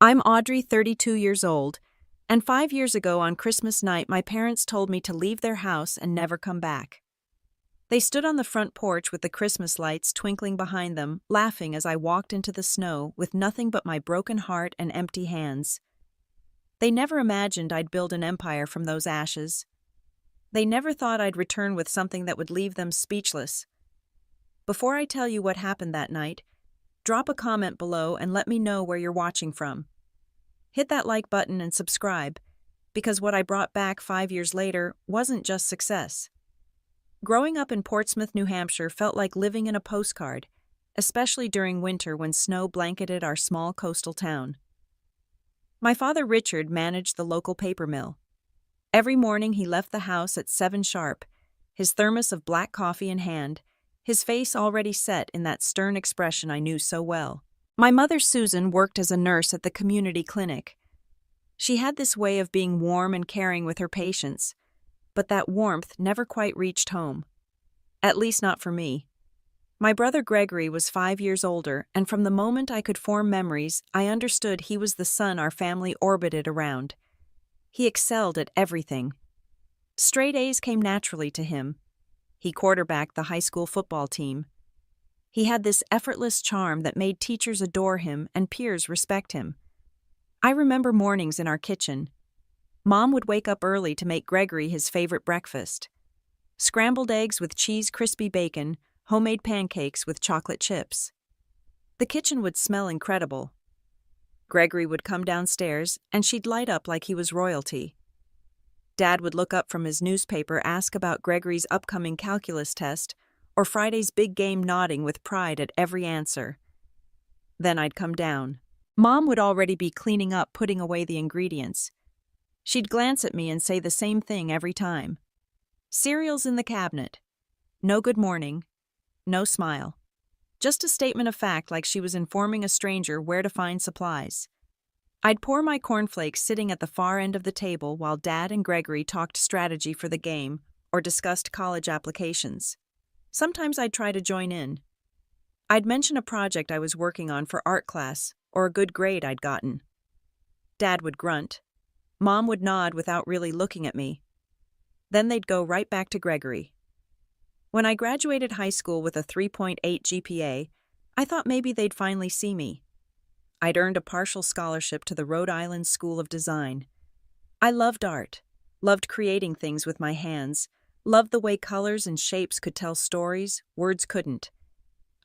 I'm Audrey, 32 years old, and 5 years ago on Christmas night, my parents told me to leave their house and never come back. They stood on the front porch with the Christmas lights twinkling behind them, laughing as I walked into the snow with nothing but my broken heart and empty hands. They never imagined I'd build an empire from those ashes. They never thought I'd return with something that would leave them speechless. Before I tell you what happened that night, drop a comment below and let me know where you're watching from. Hit that like button and subscribe, because what I brought back 5 years later wasn't just success. Growing up in Portsmouth, New Hampshire felt like living in a postcard, especially during winter when snow blanketed our small coastal town. My father Richard managed the local paper mill. Every morning he left the house at 7 sharp, his thermos of black coffee in hand, his face already set in that stern expression I knew so well. My mother Susan worked as a nurse at the community clinic. She had this way of being warm and caring with her patients, but that warmth never quite reached home. At least not for me. My brother Gregory was 5 years older, and from the moment I could form memories, I understood he was the son our family orbited around. He excelled at everything. Straight A's came naturally to him. He quarterbacked the high school football team. He had this effortless charm that made teachers adore him and peers respect him. I remember mornings in our kitchen. Mom would wake up early to make Gregory his favorite breakfast. Scrambled eggs with cheese, crispy bacon, homemade pancakes with chocolate chips. The kitchen would smell incredible. Gregory would come downstairs and she'd light up like he was royalty. Dad would look up from his newspaper, ask about Gregory's upcoming calculus test, or Friday's big game, nodding with pride at every answer. Then I'd come down. Mom would already be cleaning up, putting away the ingredients. She'd glance at me and say the same thing every time. Cereal's in the cabinet. No good morning. No smile. Just a statement of fact, like she was informing a stranger where to find supplies. I'd pour my cornflakes sitting at the far end of the table while Dad and Gregory talked strategy for the game or discussed college applications. Sometimes I'd try to join in. I'd mention a project I was working on for art class or a good grade I'd gotten. Dad would grunt. Mom would nod without really looking at me. Then they'd go right back to Gregory. When I graduated high school with a 3.8 GPA, I thought maybe they'd finally see me. I'd earned a partial scholarship to the Rhode Island School of Design. I loved art, loved creating things with my hands, loved the way colors and shapes could tell stories words couldn't.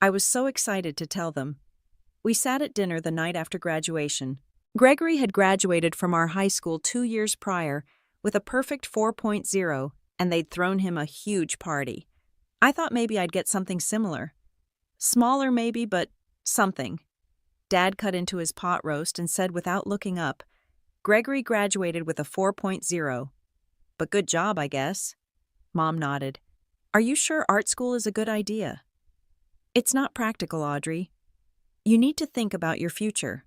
I was so excited to tell them. We sat at dinner the night after graduation. Gregory had graduated from our high school 2 years prior with a perfect 4.0, and they'd thrown him a huge party. I thought maybe I'd get something similar. Smaller maybe, but something. Dad cut into his pot roast and said without looking up, "Gregory graduated with a 4.0. But good job, I guess." Mom nodded. "Are you sure art school is a good idea?" "It's not practical, Audrey. You need to think about your future."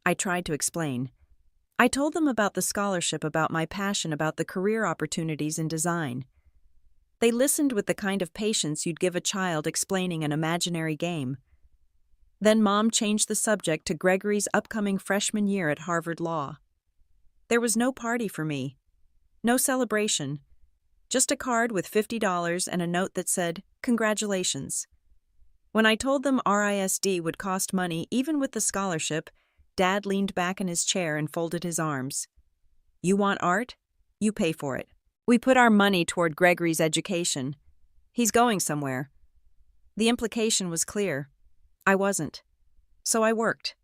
I tried to explain. I told them about the scholarship, about my passion, about the career opportunities in design. They listened with the kind of patience you'd give a child explaining an imaginary game. Then Mom changed the subject to Gregory's upcoming freshman year at Harvard Law. There was no party for me. No celebration. Just a card with $50 and a note that said, "Congratulations." When I told them RISD would cost money even with the scholarship, Dad leaned back in his chair and folded his arms. "You want art? You pay for it. We put our money toward Gregory's education. He's going somewhere." The implication was clear. I wasn't. So I worked.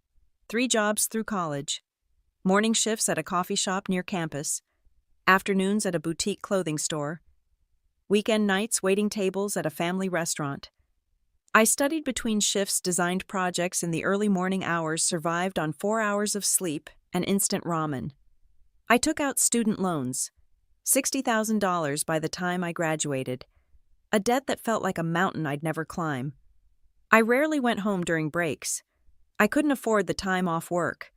3 jobs through college. Morning shifts at a coffee shop near campus. Afternoons at a boutique clothing store. Weekend nights waiting tables at a family restaurant. I studied between shifts, designed projects in the early morning hours, survived on 4 hours of sleep and instant ramen. I took out student loans. $60,000 by the time I graduated. A debt that felt like a mountain I'd never climb. I rarely went home during breaks. I couldn't afford the time off work.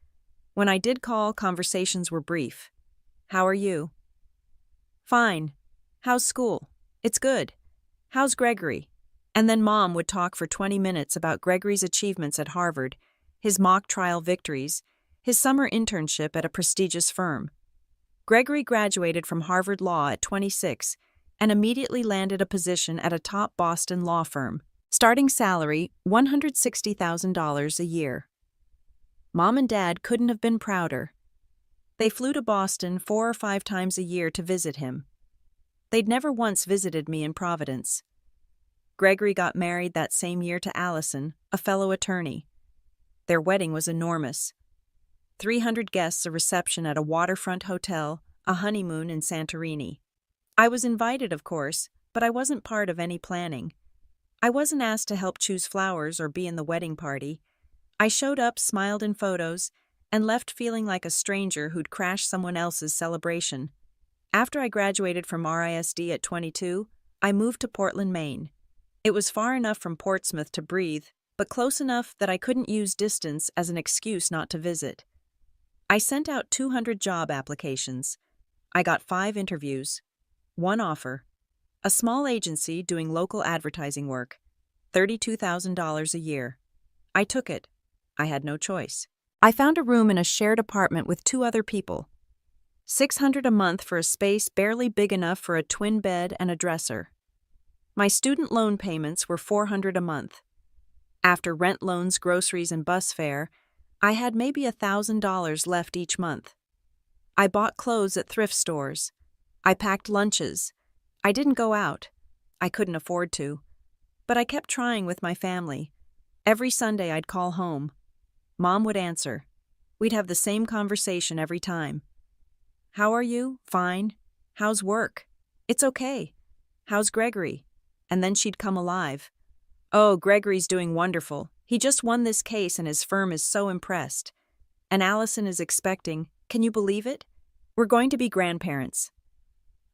When I did call, conversations were brief. "How are you?" "Fine. How's school?" "It's good." "How's Gregory?" And then Mom would talk for 20 minutes about Gregory's achievements at Harvard, his mock trial victories, his summer internship at a prestigious firm. Gregory graduated from Harvard Law at 26 and immediately landed a position at a top Boston law firm. Starting salary, $160,000 a year. Mom and Dad couldn't have been prouder. They flew to Boston 4 or 5 times a year to visit him. They'd never once visited me in Providence. Gregory got married that same year to Allison, a fellow attorney. Their wedding was enormous. 300 guests, a reception at a waterfront hotel, a honeymoon in Santorini. I was invited, of course, but I wasn't part of any planning. I wasn't asked to help choose flowers or be in the wedding party. I showed up, smiled in photos, and left feeling like a stranger who'd crashed someone else's celebration. After I graduated from RISD at 22, I moved to Portland, Maine. It was far enough from Portsmouth to breathe, but close enough that I couldn't use distance as an excuse not to visit. I sent out 200 job applications. I got 5 interviews, 1 offer. A small agency doing local advertising work, $32,000 a year. I took it. I had no choice. I found a room in a shared apartment with 2 other people. $600 a month for a space barely big enough for a twin bed and a dresser. My student loan payments were $400 a month. After rent, loans, groceries, and bus fare, I had maybe $1,000 left each month. I bought clothes at thrift stores. I packed lunches. I didn't go out. I couldn't afford to. But I kept trying with my family. Every Sunday I'd call home. Mom would answer. We'd have the same conversation every time. How are you? Fine. How's work? It's okay. How's Gregory? And then she'd come alive. Oh, Gregory's doing wonderful. He just won this case and his firm is so impressed. And Allison is expecting, can you believe it? We're going to be grandparents.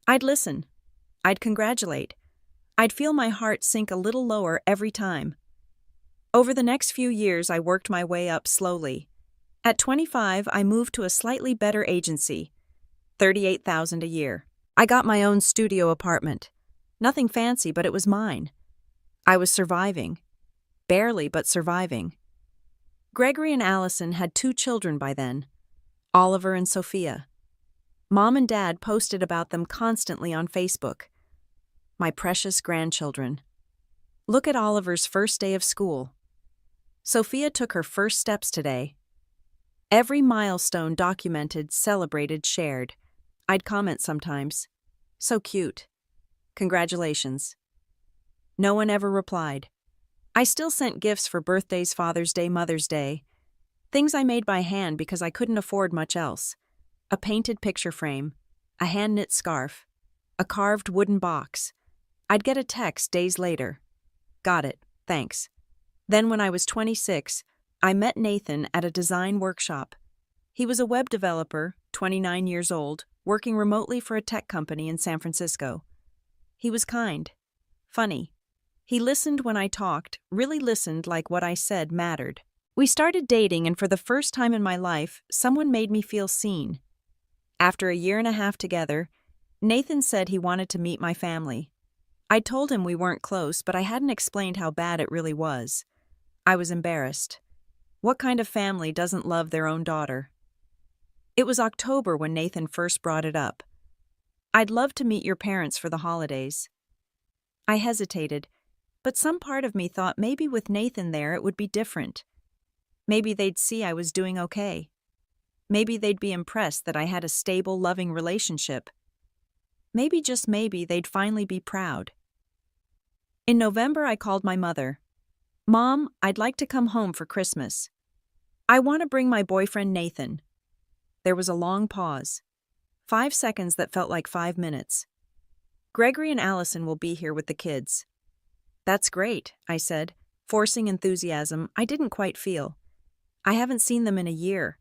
I'd listen. I'd congratulate. I'd feel my heart sink a little lower every time. Over the next few years, I worked my way up slowly. At 25, I moved to a slightly better agency, $38,000 a year. I got my own studio apartment. Nothing fancy, but it was mine. I was surviving. Barely, but surviving. Gregory and Allison had 2 children by then, Oliver and Sophia. Mom and Dad posted about them constantly on Facebook. My precious grandchildren. Look at Oliver's first day of school. Sophia took her first steps today. Every milestone documented, celebrated, shared. I'd comment sometimes. So cute. Congratulations. No one ever replied. I still sent gifts for birthdays, Father's Day, Mother's Day. Things I made by hand because I couldn't afford much else. A painted picture frame, a hand-knit scarf, a carved wooden box. I'd get a text days later. Got it, thanks. Then when I was 26, I met Nathan at a design workshop. He was a web developer, 29 years old, working remotely for a tech company in San Francisco. He was kind, funny. He listened when I talked, really listened like what I said mattered. We started dating, and for the first time in my life, someone made me feel seen. After a year and a half together, Nathan said he wanted to meet my family. I told him we weren't close, but I hadn't explained how bad it really was. I was embarrassed. What kind of family doesn't love their own daughter? It was October when Nathan first brought it up. I'd love to meet your parents for the holidays. I hesitated, but some part of me thought maybe with Nathan there it would be different. Maybe they'd see I was doing okay. Maybe they'd be impressed that I had a stable, loving relationship. Maybe, just maybe, they'd finally be proud. In November, I called my mother. Mom, I'd like to come home for Christmas. I want to bring my boyfriend Nathan. There was a long pause. 5 seconds that felt like 5 minutes. Gregory and Allison will be here with the kids. That's great, I said, forcing enthusiasm I didn't quite feel. I haven't seen them in a year.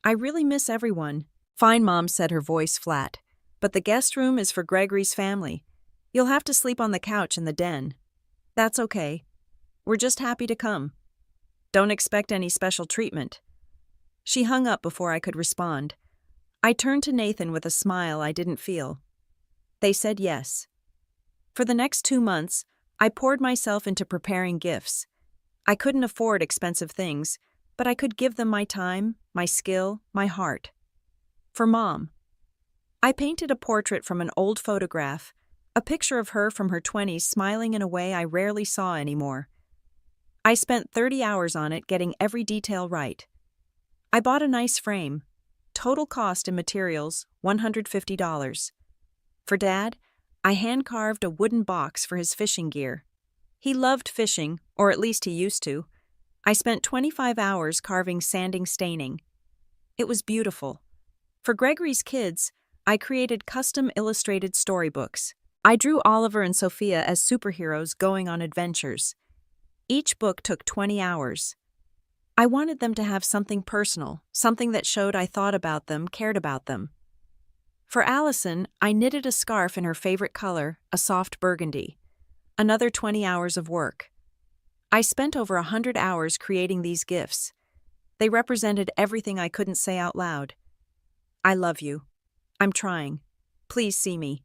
I really miss everyone. Fine, Mom said, her voice flat. But the guest room is for Gregory's family. You'll have to sleep on the couch in the den. That's okay. We're just happy to come. Don't expect any special treatment. She hung up before I could respond. I turned to Nathan with a smile I didn't feel. They said yes. For the next 2 months, I poured myself into preparing gifts. I couldn't afford expensive things, but I could give them my time, my skill, my heart. For Mom, I painted a portrait from an old photograph, a picture of her from her 20s smiling in a way I rarely saw anymore. I spent 30 hours on it getting every detail right. I bought a nice frame. Total cost in materials, $150. For Dad, I hand-carved a wooden box for his fishing gear. He loved fishing, or at least he used to. I spent 25 hours carving sanding staining. It was beautiful. For Gregory's kids, I created custom illustrated storybooks. I drew Oliver and Sophia as superheroes going on adventures. Each book took 20 hours. I wanted them to have something personal, something that showed I thought about them, cared about them. For Allison, I knitted a scarf in her favorite color, a soft burgundy. Another 20 hours of work. I spent over 100 hours creating these gifts. They represented everything I couldn't say out loud. I love you. I'm trying. Please see me.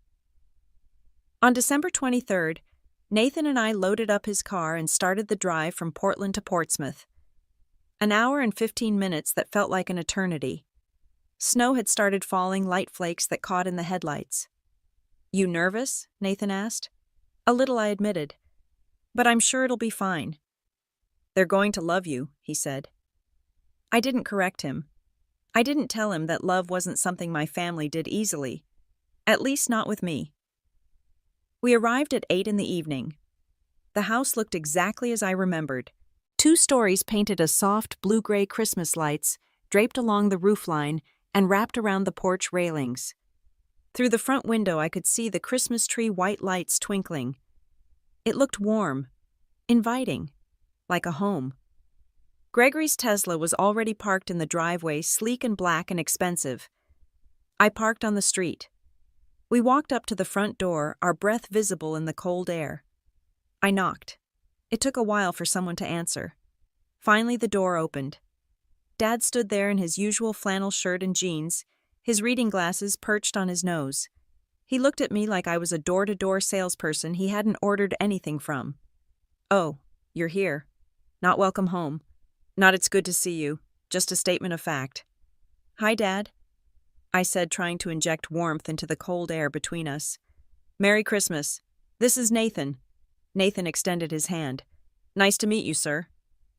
On December 23rd, Nathan and I loaded up his car and started the drive from Portland to Portsmouth. An hour and 15 minutes that felt like an eternity. Snow had started falling, light flakes that caught in the headlights. "You nervous?" Nathan asked. "A little," I admitted. "But I'm sure it'll be fine." "They're going to love you," he said. I didn't correct him. I didn't tell him that love wasn't something my family did easily. At least not with me. We arrived at 8 in the evening. The house looked exactly as I remembered. 2 stories painted as soft blue-gray Christmas lights, draped along the roofline and wrapped around the porch railings. Through the front window I could see the Christmas tree white lights twinkling. It looked warm, inviting, like a home. Gregory's Tesla was already parked in the driveway, sleek and black and expensive. I parked on the street. We walked up to the front door, our breath visible in the cold air. I knocked. It took a while for someone to answer. Finally, the door opened. Dad stood there in his usual flannel shirt and jeans, his reading glasses perched on his nose. He looked at me like I was a door-to-door salesperson he hadn't ordered anything from. "Oh, you're here. Not welcome home. Not it's good to see you. Just a statement of fact." "Hi, Dad," I said, trying to inject warmth into the cold air between us. "Merry Christmas. This is Nathan." Nathan extended his hand. "Nice to meet you, sir."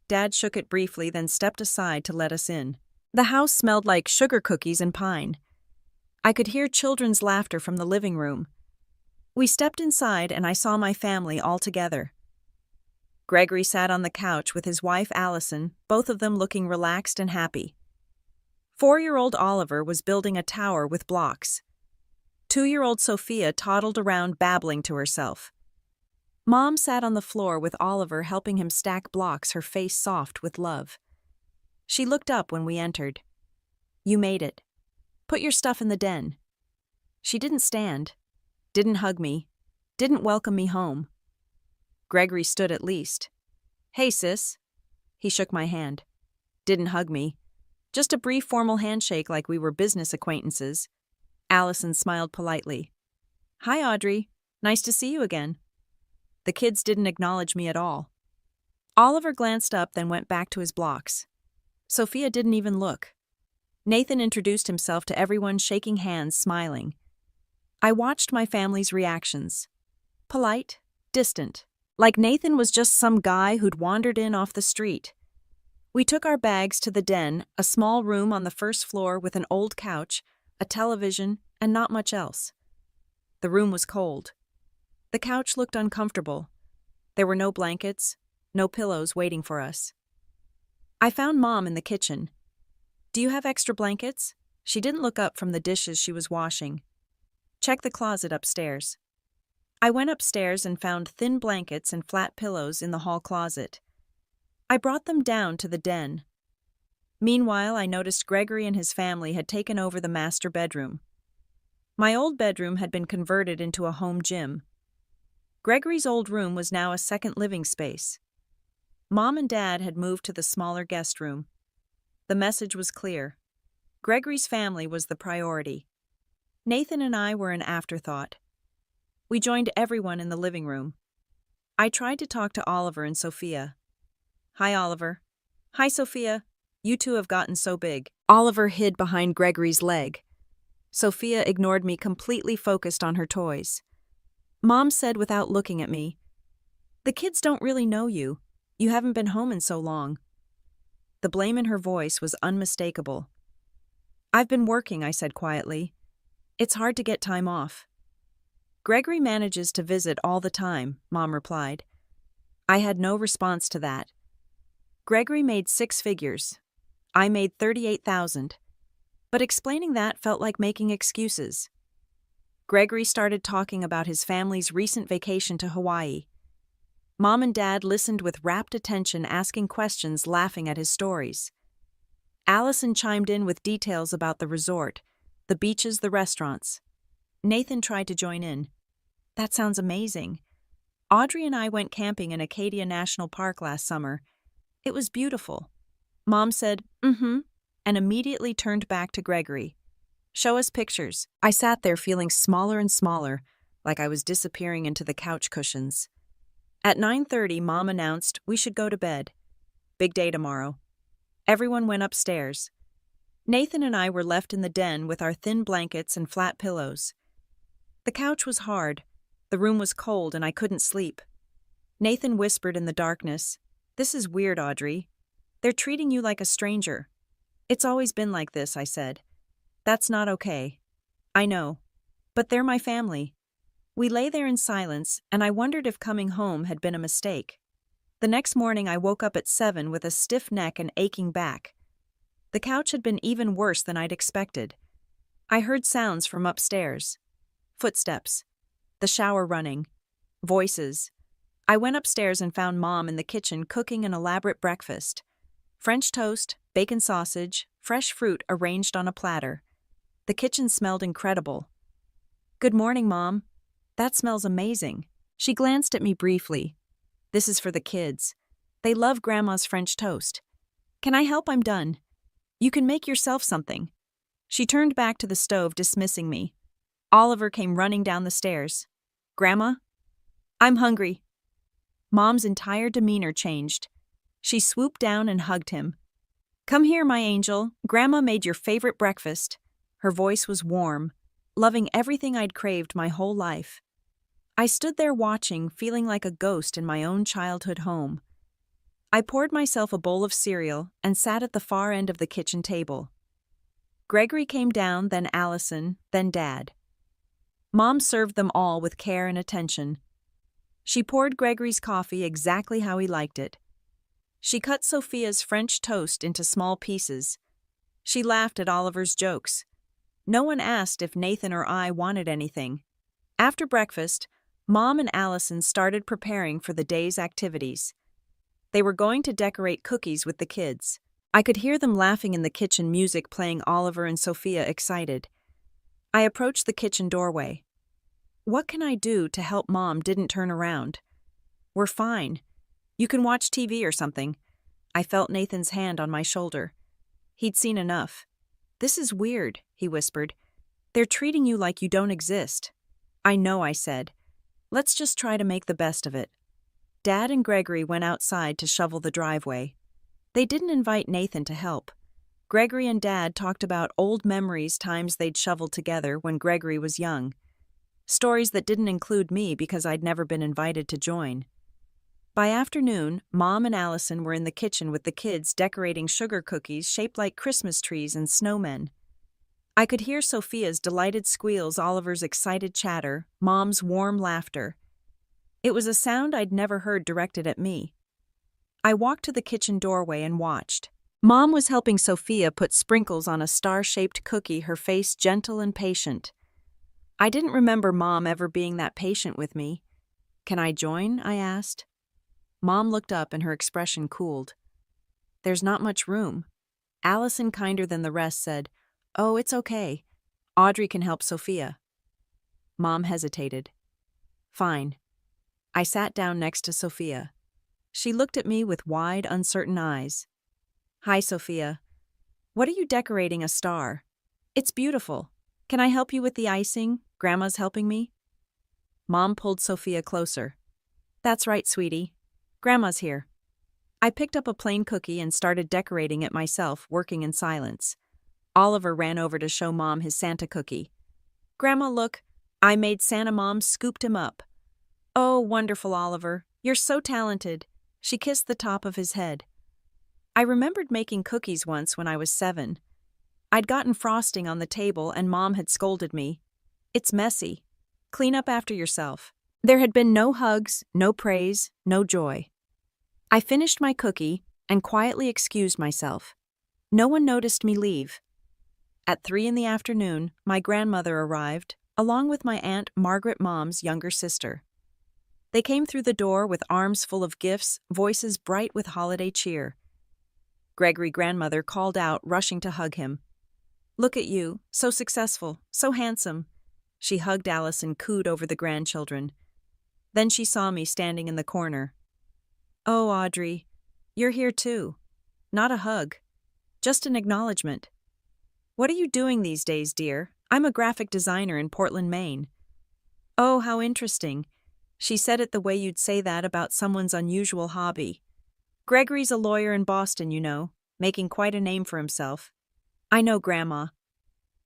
Dad shook it briefly, then stepped aside to let us in. The house smelled like sugar cookies and pine. I could hear children's laughter from the living room. We stepped inside and I saw my family all together. Gregory sat on the couch with his wife Allison, both of them looking relaxed and happy. 4-year-old Oliver was building a tower with blocks. 2-year-old Sophia toddled around babbling to herself. Mom sat on the floor with Oliver helping him stack blocks, her face soft with love. She looked up when we entered. "You made it. Put your stuff in the den." She didn't stand, didn't hug me, didn't welcome me home. Gregory stood at least. "Hey, sis." He shook my hand. Didn't hug me. Just a brief formal handshake like we were business acquaintances. Allison smiled politely. "Hi, Audrey. Nice to see you again." The kids didn't acknowledge me at all. Oliver glanced up, then went back to his blocks. Sophia didn't even look. Nathan introduced himself to everyone, shaking hands, smiling. I watched my family's reactions. Polite, distant, like Nathan was just some guy who'd wandered in off the street. We took our bags to the den, a small room on the first floor with an old couch, a television, and not much else. The room was cold. The couch looked uncomfortable. There were no blankets, no pillows waiting for us. I found Mom in the kitchen. "Do you have extra blankets?" She didn't look up from the dishes she was washing. "Check the closet upstairs." I went upstairs and found thin blankets and flat pillows in the hall closet. I brought them down to the den. Meanwhile, I noticed Gregory and his family had taken over the master bedroom. My old bedroom had been converted into a home gym. Gregory's old room was now a second living space. Mom and Dad had moved to the smaller guest room. The message was clear. Gregory's family was the priority. Nathan and I were an afterthought. We joined everyone in the living room. I tried to talk to Oliver and Sophia. "Hi, Oliver." "Hi, Sophia." You two have gotten so big. Oliver hid behind Gregory's leg. Sophia ignored me, completely focused on her toys. Mom said without looking at me, "The kids don't really know you. You haven't been home in so long." The blame in her voice was unmistakable. "I've been working," I said quietly. "It's hard to get time off." "Gregory manages to visit all the time," Mom replied. I had no response to that. Gregory made 6 figures. I made 38,000. But explaining that felt like making excuses. Gregory started talking about his family's recent vacation to Hawaii. Mom and Dad listened with rapt attention, asking questions, laughing at his stories. Allison chimed in with details about the resort, the beaches, the restaurants. Nathan tried to join in. "That sounds amazing. Audrey and I went camping in Acadia National Park last summer. It was beautiful." Mom said, "Mm-hmm," and immediately turned back to Gregory. "Show us pictures." I sat there feeling smaller and smaller, like I was disappearing into the couch cushions. At 9:30, Mom announced we should go to bed. Big day tomorrow. Everyone went upstairs. Nathan and I were left in the den with our thin blankets and flat pillows. The couch was hard. The room was cold and I couldn't sleep. Nathan whispered in the darkness, "This is weird, Audrey. They're treating you like a stranger." "It's always been like this," I said. "That's not okay." "I know. But they're my family." We lay there in silence, and I wondered if coming home had been a mistake. The next morning I woke up at 7 with a stiff neck and aching back. The couch had been even worse than I'd expected. I heard sounds from upstairs. Footsteps. The shower running. Voices. I went upstairs and found Mom in the kitchen cooking an elaborate breakfast. French toast, bacon sausage, fresh fruit arranged on a platter. The kitchen smelled incredible. "Good morning, Mom." "That smells amazing." She glanced at me briefly. "This is for the kids. They love Grandma's French toast." "Can I help? I'm done." "You can make yourself something." She turned back to the stove, dismissing me. Oliver came running down the stairs. "Grandma?" "I'm hungry." Mom's entire demeanor changed. She swooped down and hugged him. "Come here, my angel. Grandma made your favorite breakfast." Her voice was warm, loving everything I'd craved my whole life. I stood there watching, feeling like a ghost in my own childhood home. I poured myself a bowl of cereal and sat at the far end of the kitchen table. Gregory came down, then Allison, then Dad. Mom served them all with care and attention. She poured Gregory's coffee exactly how he liked it. She cut Sophia's French toast into small pieces. She laughed at Oliver's jokes. No one asked if Nathan or I wanted anything. After breakfast, Mom and Allison started preparing for the day's activities. They were going to decorate cookies with the kids. I could hear them laughing in the kitchen, music playing, Oliver and Sophia excited. I approached the kitchen doorway. "What can I do to help?" Mom didn't turn around. "We're fine. You can watch TV or something." I felt Nathan's hand on my shoulder. He'd seen enough. "This is weird," he whispered. "They're treating you like you don't exist." "I know," I said. "Let's just try to make the best of it." Dad and Gregory went outside to shovel the driveway. They didn't invite Nathan to help. Gregory and Dad talked about old memories, times they'd shoveled together when Gregory was young. Stories that didn't include me because I'd never been invited to join. By afternoon, Mom and Allison were in the kitchen with the kids decorating sugar cookies shaped like Christmas trees and snowmen. I could hear Sophia's delighted squeals, Oliver's excited chatter, Mom's warm laughter. It was a sound I'd never heard directed at me. I walked to the kitchen doorway and watched. Mom was helping Sophia put sprinkles on a star-shaped cookie, her face gentle and patient. I didn't remember Mom ever being that patient with me. "Can I join?" I asked. Mom looked up and her expression cooled. "There's not much room." Allison, kinder than the rest, said, "Oh, it's okay. Audrey can help Sophia." Mom hesitated. "Fine." I sat down next to Sophia. She looked at me with wide, uncertain eyes. "Hi, Sophia. What are you decorating? A star. It's beautiful. Can I help you with the icing? Grandma's helping me." Mom pulled Sophia closer. "That's right, sweetie. Grandma's here." I picked up a plain cookie and started decorating it myself, working in silence. Oliver ran over to show Mom his Santa cookie. "Grandma, look, I made Santa." Mom scooped him up. "Oh, wonderful, Oliver. You're so talented." She kissed the top of his head. I remembered making cookies once when I was 7. I'd gotten frosting on the table and Mom had scolded me. "It's messy. Clean up after yourself." There had been no hugs, no praise, no joy. I finished my cookie and quietly excused myself. No one noticed me leave. At 3 in the afternoon, my grandmother arrived, along with my Aunt Margaret, Mom's younger sister. They came through the door with arms full of gifts, voices bright with holiday cheer. Gregory grandmother called out, rushing to hug him. "Look at you, so successful, so handsome." She hugged Alice and cooed over the grandchildren. Then she saw me standing in the corner. "Oh, Audrey, you're here too. Not a hug, just an acknowledgement. What are you doing these days, dear?" "I'm a graphic designer in Portland, Maine." "Oh, how interesting." She said it the way you'd say that about someone's unusual hobby. "Gregory's a lawyer in Boston, you know, making quite a name for himself." "I know, Grandma."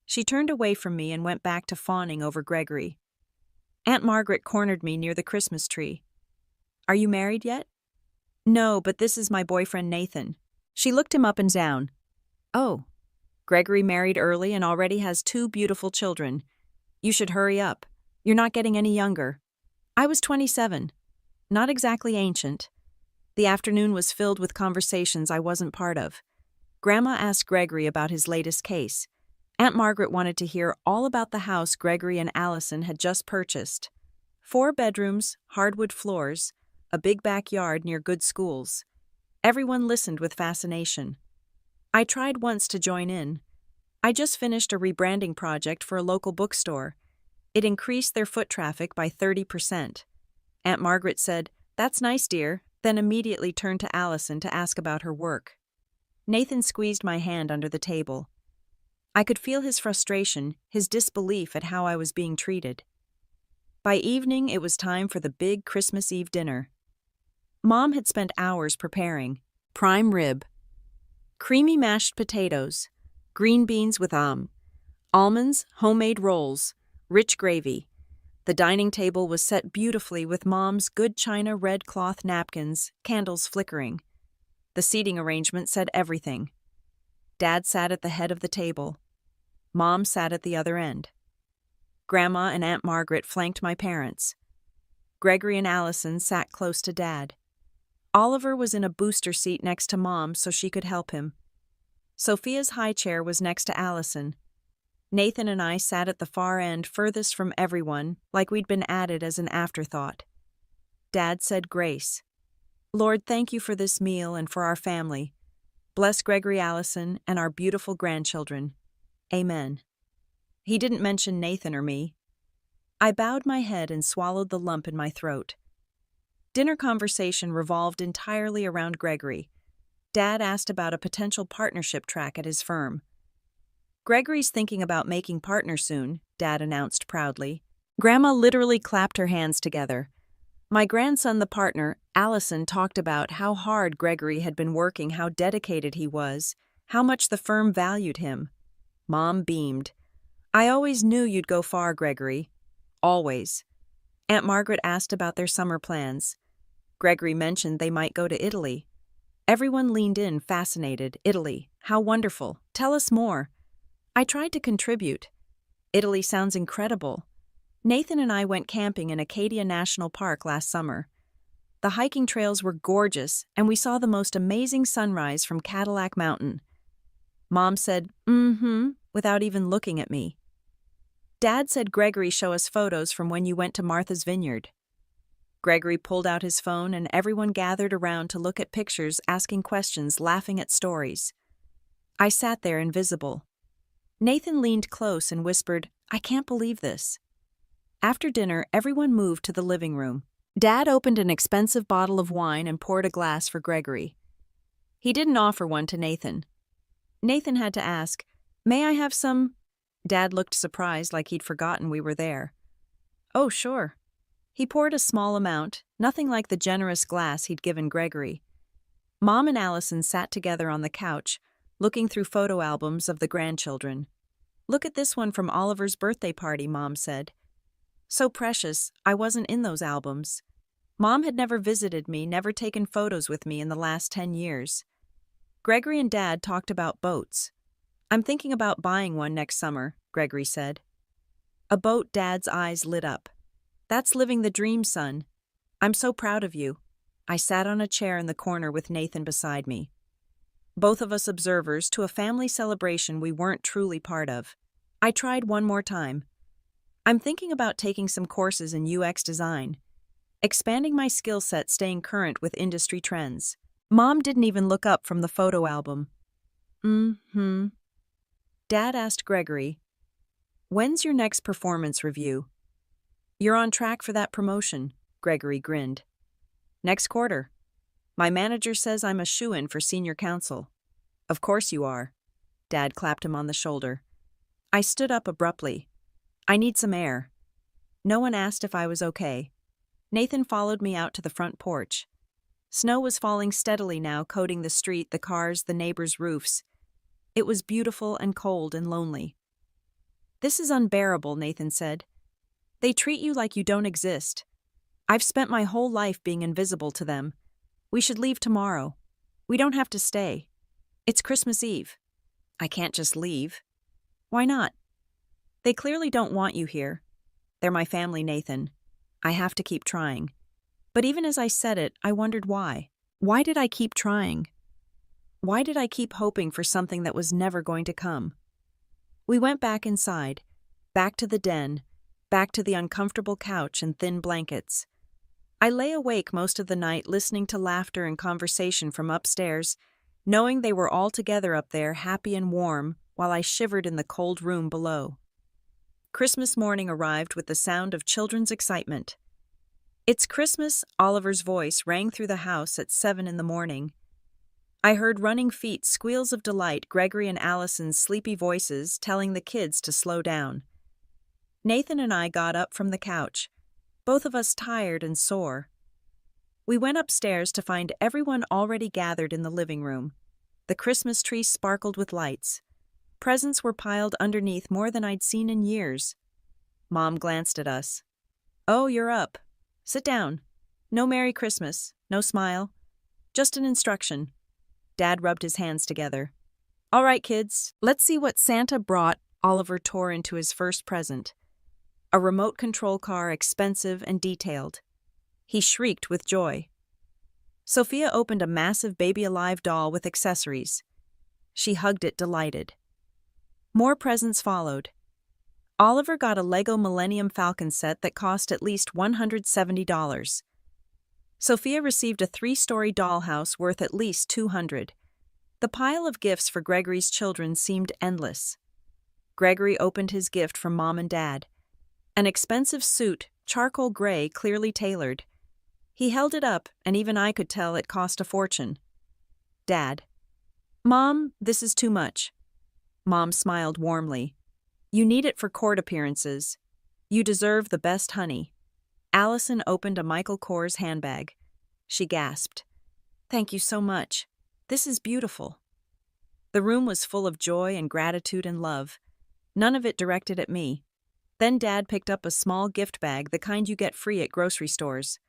She turned away from me and went back to fawning over Gregory. Aunt Margaret cornered me near the Christmas tree. "Are you married yet?" "No, but this is my boyfriend Nathan." She looked him up and down. "Oh, Gregory married early and already has 2 beautiful children. You should hurry up. You're not getting any younger." I was 27. Not exactly ancient. The afternoon was filled with conversations I wasn't part of. Grandma asked Gregory about his latest case. Aunt Margaret wanted to hear all about the house Gregory and Allison had just purchased. 4 bedrooms, hardwood floors, a big backyard near good schools. Everyone listened with fascination. I tried once to join in. I just finished a rebranding project for a local bookstore. It increased their foot traffic by 30%. Aunt Margaret said, "That's nice, dear," then immediately turned to Allison to ask about her work. Nathan squeezed my hand under the table. I could feel his frustration, his disbelief at how I was being treated. By evening, it was time for the big Christmas Eve dinner. Mom had spent hours preparing. Prime rib, creamy mashed potatoes, green beans with almonds, homemade rolls, rich gravy. The dining table was set beautifully with Mom's good china red cloth napkins, candles flickering. The seating arrangement said everything. Dad sat at the head of the table. Mom sat at the other end. Grandma and Aunt Margaret flanked my parents. Gregory and Allison sat close to Dad. Oliver was in a booster seat next to Mom so she could help him. Sophia's high chair was next to Allison. Nathan and I sat at the far end, furthest from everyone, like we'd been added as an afterthought. Dad said grace. "Lord, thank you for this meal and for our family. Bless Gregory, Allison, and our beautiful grandchildren. Amen." He didn't mention Nathan or me. I bowed my head and swallowed the lump in my throat. Dinner conversation revolved entirely around Gregory. Dad asked about a potential partnership track at his firm. "Gregory's thinking about making partner soon," Dad announced proudly. Grandma literally clapped her hands together. My grandson, the partner, Allison, talked about how hard Gregory had been working, how dedicated he was, how much the firm valued him. Mom beamed. "I always knew you'd go far, Gregory. Always." Aunt Margaret asked about their summer plans. Gregory mentioned they might go to Italy. Everyone leaned in, fascinated. "Italy, how wonderful. Tell us more." I tried to contribute. "Italy sounds incredible. Nathan and I went camping in Acadia National Park last summer. The hiking trails were gorgeous, and we saw the most amazing sunrise from Cadillac Mountain." Mom said, without even looking at me. Dad said, "Gregory, show us photos from when you went to Martha's Vineyard." Gregory pulled out his phone and everyone gathered around to look at pictures, asking questions, laughing at stories. I sat there invisible. Nathan leaned close and whispered, "I can't believe this." After dinner, everyone moved to the living room. Dad opened an expensive bottle of wine and poured a glass for Gregory. He didn't offer one to Nathan. Nathan had to ask, "May I have some?" Dad looked surprised, like he'd forgotten we were there. "Oh, sure." He poured a small amount, nothing like the generous glass he'd given Gregory. Mom and Allison sat together on the couch, looking through photo albums of the grandchildren. "Look at this one from Oliver's birthday party," Mom said. "So precious, I wasn't in those albums." Mom had never visited me, never taken photos with me in the last 10 years. Gregory and Dad talked about boats. "I'm thinking about buying one next summer," Gregory said. "A boat?" Dad's eyes lit up. "That's living the dream, son. I'm so proud of you." I sat on a chair in the corner with Nathan beside me. Both of us observers to a family celebration we weren't truly part of. I tried one more time. "I'm thinking about taking some courses in UX design, expanding my skill set, staying current with industry trends." Mom didn't even look up from the photo album. Dad asked Gregory, "When's your next performance review?" "You're on track for that promotion," Gregory grinned. "Next quarter. My manager says I'm a shoo-in for senior counsel." "Of course you are." Dad clapped him on the shoulder. I stood up abruptly. "I need some air." No one asked if I was okay. Nathan followed me out to the front porch. Snow was falling steadily now, coating the street, the cars, the neighbors' roofs. It was beautiful and cold and lonely. "This is unbearable," Nathan said. "They treat you like you don't exist. I've spent my whole life being invisible to them. We should leave tomorrow. We don't have to stay. It's Christmas Eve." "I can't just leave." "Why not?" "They clearly don't want you here. They're my family, Nathan. I have to keep trying." But even as I said it, I wondered why. Why did I keep trying? Why did I keep hoping for something that was never going to come? We went back inside, back to the den, back to the uncomfortable couch and thin blankets. I lay awake most of the night listening to laughter and conversation from upstairs, knowing they were all together up there, happy and warm, while I shivered in the cold room below. Christmas morning arrived with the sound of children's excitement. "It's Christmas," Oliver's voice rang through the house at 7 in the morning. I heard running feet, squeals of delight, Gregory and Allison's sleepy voices telling the kids to slow down. Nathan and I got up from the couch, both of us tired and sore. We went upstairs to find everyone already gathered in the living room. The Christmas tree sparkled with lights. Presents were piled underneath, more than I'd seen in years. Mom glanced at us. "Oh, you're up. Sit down. No Merry Christmas, no smile. Just an instruction." Dad rubbed his hands together. "All right, kids, let's see what Santa brought." Oliver tore into his first present. A remote control car, expensive and detailed. He shrieked with joy. Sophia opened a massive Baby Alive doll with accessories. She hugged it, delighted. More presents followed. Oliver got a Lego Millennium Falcon set that cost at least $170. Sophia received a 3-story dollhouse worth at least $200. The pile of gifts for Gregory's children seemed endless. Gregory opened his gift from Mom and Dad. An expensive suit, charcoal gray, clearly tailored. He held it up, and even I could tell it cost a fortune. Dad. "Mom, this is too much." Mom smiled warmly. "You need it for court appearances. You deserve the best honey." Allison opened a Michael Kors handbag. She gasped. "Thank you so much. This is beautiful." The room was full of joy and gratitude and love. None of it directed at me. Then Dad picked up a small gift bag, the kind you get free at grocery stores.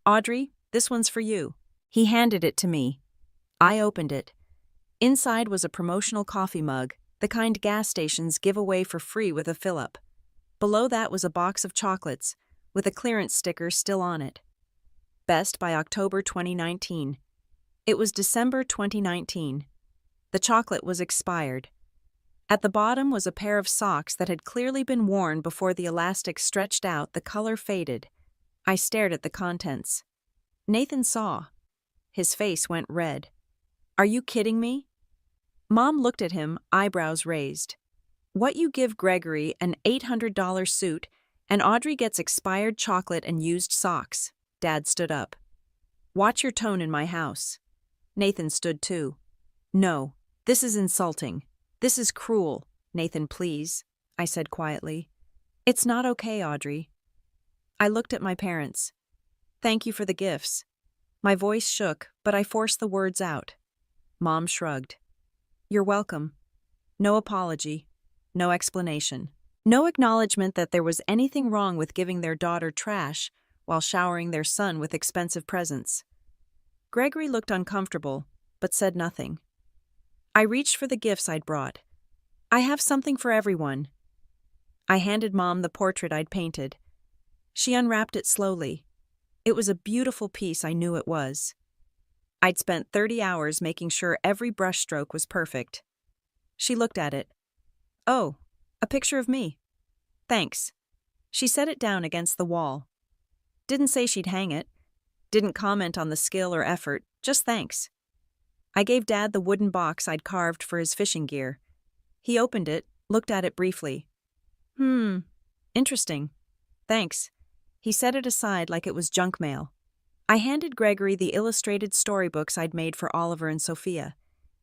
"Audrey, this one's for you." He handed it to me. I opened it. Inside was a promotional coffee mug, the kind gas stations give away for free with a fill-up. Below that was a box of chocolates, with a clearance sticker still on it. Best by October 2019. It was December 2019. The chocolate was expired. At the bottom was a pair of socks that had clearly been worn before the elastic stretched out, the color faded. I stared at the contents. Nathan saw. His face went red. "Are you kidding me?" Mom looked at him, eyebrows raised. "What, you give Gregory an $800 suit, and Audrey gets expired chocolate and used socks?" Dad stood up. "Watch your tone in my house." Nathan stood too. "No, this is insulting. This is cruel." "Nathan, please," I said quietly. "It's not okay, Audrey." I looked at my parents. "Thank you for the gifts." My voice shook, but I forced the words out. Mom shrugged. You're welcome. No apology. No explanation. No acknowledgement that there was anything wrong with giving their daughter trash while showering their son with expensive presents. Gregory looked uncomfortable, but said nothing. I reached for the gifts I'd brought. I have something for everyone. I handed Mom the portrait I'd painted. She unwrapped it slowly. It was a beautiful piece, I knew it was. I'd spent 30 hours making sure every brushstroke was perfect. She looked at it. Oh, a picture of me. Thanks. She set it down against the wall. Didn't say she'd hang it. Didn't comment on the skill or effort, just thanks. I gave Dad the wooden box I'd carved for his fishing gear. He opened it, looked at it briefly. Interesting. Thanks. He set it aside like it was junk mail. I handed Gregory the illustrated storybooks I'd made for Oliver and Sophia.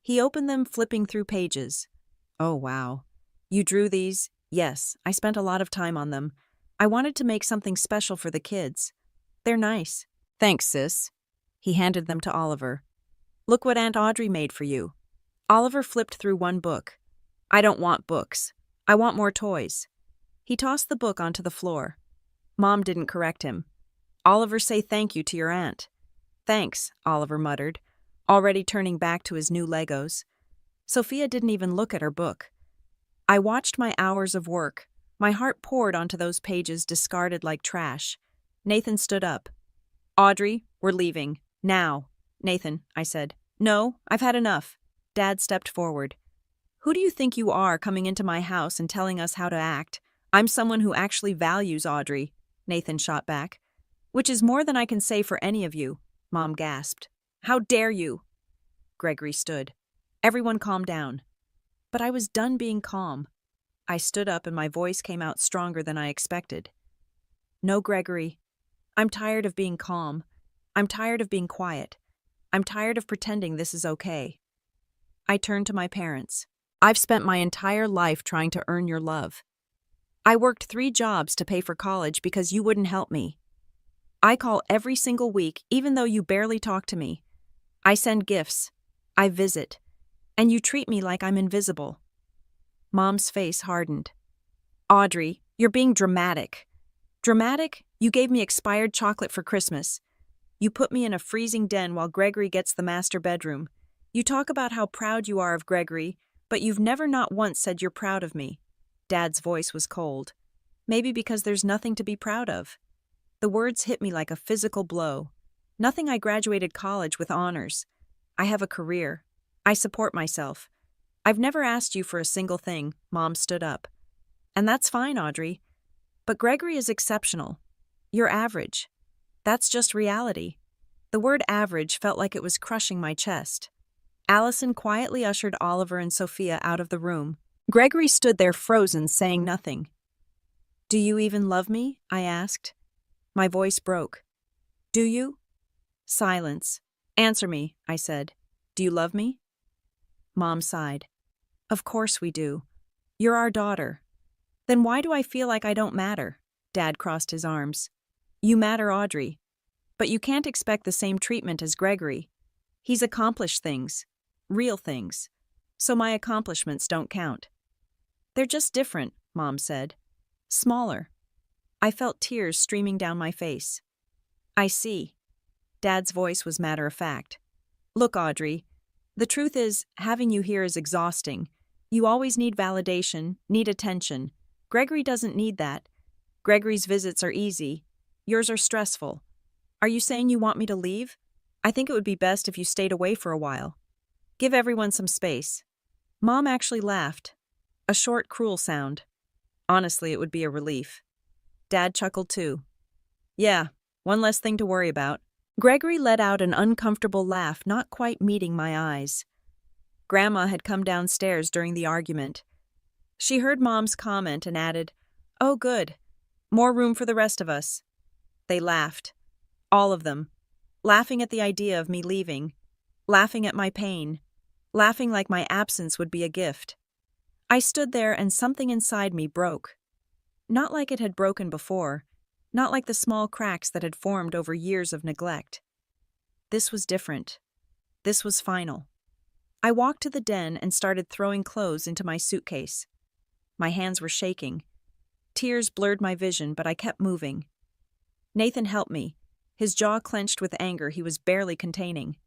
He opened them, flipping through pages. Oh, wow. You drew these? Yes, I spent a lot of time on them. I wanted to make something special for the kids. They're nice. Thanks, sis. He handed them to Oliver. Look what Aunt Audrey made for you. Oliver flipped through one book. I don't want books. I want more toys. He tossed the book onto the floor. Mom didn't correct him. Oliver, say thank you to your aunt. Thanks, Oliver muttered, already turning back to his new Legos. Sophia didn't even look at her book. I watched my hours of work. My heart poured onto those pages discarded like trash. Nathan stood up. Audrey, we're leaving. Now. Nathan, I said. No, I've had enough. Dad stepped forward. Who do you think you are coming into my house and telling us how to act? I'm someone who actually values Audrey, Nathan shot back. Which is more than I can say for any of you, Mom gasped. How dare you? Gregory stood. Everyone calmed down. But I was done being calm. I stood up and my voice came out stronger than I expected. No, Gregory. I'm tired of being calm. I'm tired of being quiet. I'm tired of pretending this is okay. I turned to my parents. I've spent my entire life trying to earn your love. I worked 3 jobs to pay for college because you wouldn't help me. I call every single week, even though you barely talk to me. I send gifts. I visit. And you treat me like I'm invisible. Mom's face hardened. Audrey, you're being dramatic. Dramatic? You gave me expired chocolate for Christmas. You put me in a freezing den while Gregory gets the master bedroom. You talk about how proud you are of Gregory, but you've never not once said you're proud of me. Dad's voice was cold. Maybe because there's nothing to be proud of. The words hit me like a physical blow. Nothing. I graduated college with honors. I have a career. I support myself. I've never asked you for a single thing. Mom stood up. And that's fine, Audrey. But Gregory is exceptional. You're average. That's just reality. The word average felt like it was crushing my chest. Allison quietly ushered Oliver and Sophia out of the room. Gregory stood there frozen, saying nothing. Do you even love me? I asked. My voice broke. Do you? Silence. Answer me, I said. Do you love me? Mom sighed. Of course we do. You're our daughter. Then why do I feel like I don't matter? Dad crossed his arms. You matter, Audrey. But you can't expect the same treatment as Gregory. He's accomplished things. Real things. So my accomplishments don't count. They're just different, Mom said. Smaller. I felt tears streaming down my face. I see. Dad's voice was matter-of-fact. Look, Audrey, the truth is, having you here is exhausting. You always need validation, need attention. Gregory doesn't need that. Gregory's visits are easy. Yours are stressful. Are you saying you want me to leave? I think it would be best if you stayed away for a while. Give everyone some space. Mom actually laughed. A short, cruel sound. Honestly, it would be a relief. Dad chuckled too. Yeah, one less thing to worry about. Gregory let out an uncomfortable laugh, not quite meeting my eyes. Grandma had come downstairs during the argument. She heard Mom's comment and added, Oh, good. More room for the rest of us. They laughed. All of them. Laughing at the idea of me leaving. Laughing at my pain. Laughing like my absence would be a gift. I stood there and something inside me broke. Not like it had broken before. Not like the small cracks that had formed over years of neglect. This was different. This was final. I walked to the den and started throwing clothes into my suitcase. My hands were shaking. Tears blurred my vision, but I kept moving. Nathan helped me, his jaw clenched with anger he was barely containing.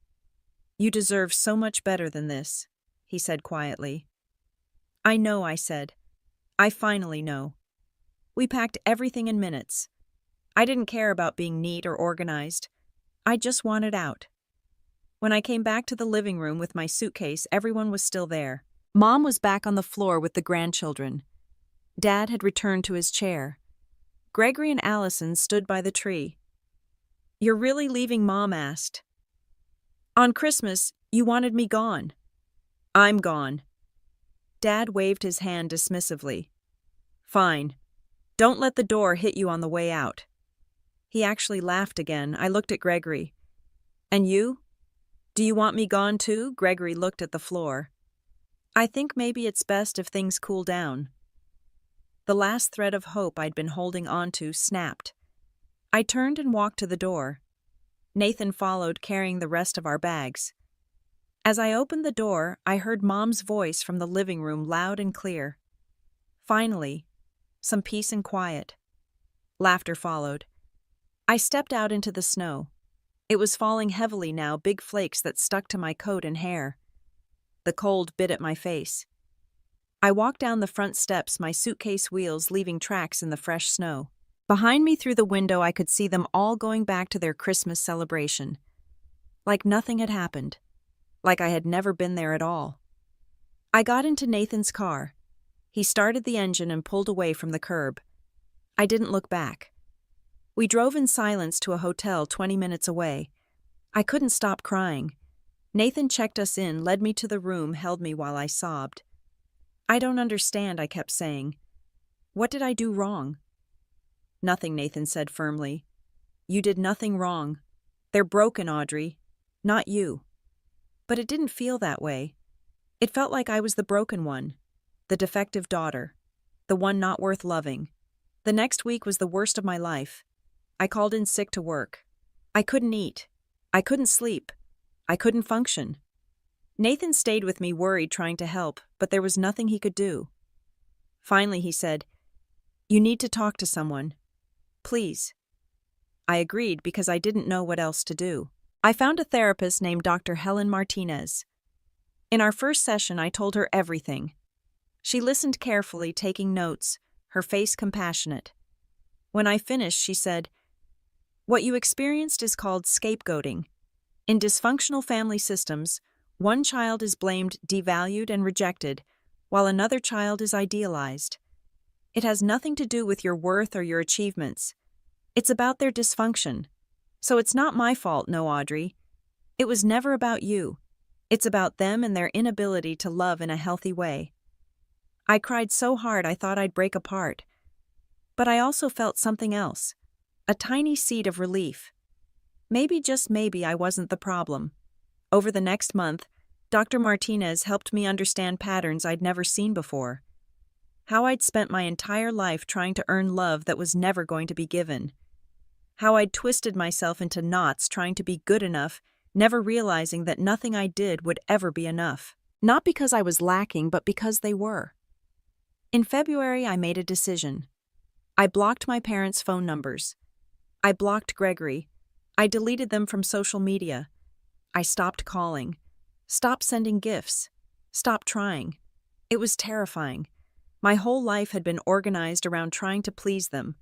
"You deserve so much better than this," he said quietly. "I know," I said. "I finally know." We packed everything in minutes. I didn't care about being neat or organized. I just wanted out. When I came back to the living room with my suitcase, everyone was still there. Mom was back on the floor with the grandchildren. Dad had returned to his chair. Gregory and Allison stood by the tree. "You're really leaving?" Mom asked. "On Christmas, you wanted me gone." "I'm gone." Dad waved his hand dismissively. "Fine. Don't let the door hit you on the way out." He actually laughed again. I looked at Gregory. "And you? Do you want me gone too?" Gregory looked at the floor. "I think maybe it's best if things cool down." The last thread of hope I'd been holding onto snapped. I turned and walked to the door. Nathan followed, carrying the rest of our bags. As I opened the door, I heard Mom's voice from the living room loud and clear. Finally, some peace and quiet. Laughter followed. I stepped out into the snow. It was falling heavily now, big flakes that stuck to my coat and hair. The cold bit at my face. I walked down the front steps, my suitcase wheels leaving tracks in the fresh snow. Behind me through the window, I could see them all going back to their Christmas celebration. Like nothing had happened. Like I had never been there at all. I got into Nathan's car. He started the engine and pulled away from the curb. I didn't look back. We drove in silence to a hotel 20 minutes away. I couldn't stop crying. Nathan checked us in, led me to the room, held me while I sobbed. "I don't understand," I kept saying. "What did I do wrong?" "Nothing," Nathan said firmly. "You did nothing wrong. They're broken, Audrey. Not you." But it didn't feel that way. It felt like I was the broken one, the defective daughter, the one not worth loving. The next week was the worst of my life. I called in sick to work. I couldn't eat. I couldn't sleep. I couldn't function. Nathan stayed with me, worried, trying to help, but there was nothing he could do. Finally, he said, "You need to talk to someone. Please." I agreed because I didn't know what else to do. I found a therapist named Dr. Helen Martinez. In our first session, I told her everything. She listened carefully, taking notes, her face compassionate. When I finished, she said, "What you experienced is called scapegoating. In dysfunctional family systems, one child is blamed, devalued, and rejected, while another child is idealized. It has nothing to do with your worth or your achievements. It's about their dysfunction. So it's not my fault, no, Audrey. It was never about you. It's about them and their inability to love in a healthy way." I cried so hard I thought I'd break apart. But I also felt something else, a tiny seed of relief. Maybe, just maybe, I wasn't the problem. Over the next month, Dr. Martinez helped me understand patterns I'd never seen before. How I'd spent my entire life trying to earn love that was never going to be given. How I'd twisted myself into knots trying to be good enough, never realizing that nothing I did would ever be enough. Not because I was lacking, but because they were. In February, I made a decision. I blocked my parents' phone numbers. I blocked Gregory. I deleted them from social media. I stopped calling. Stopped sending gifts. Stopped trying. It was terrifying. My whole life had been organized around trying to please them.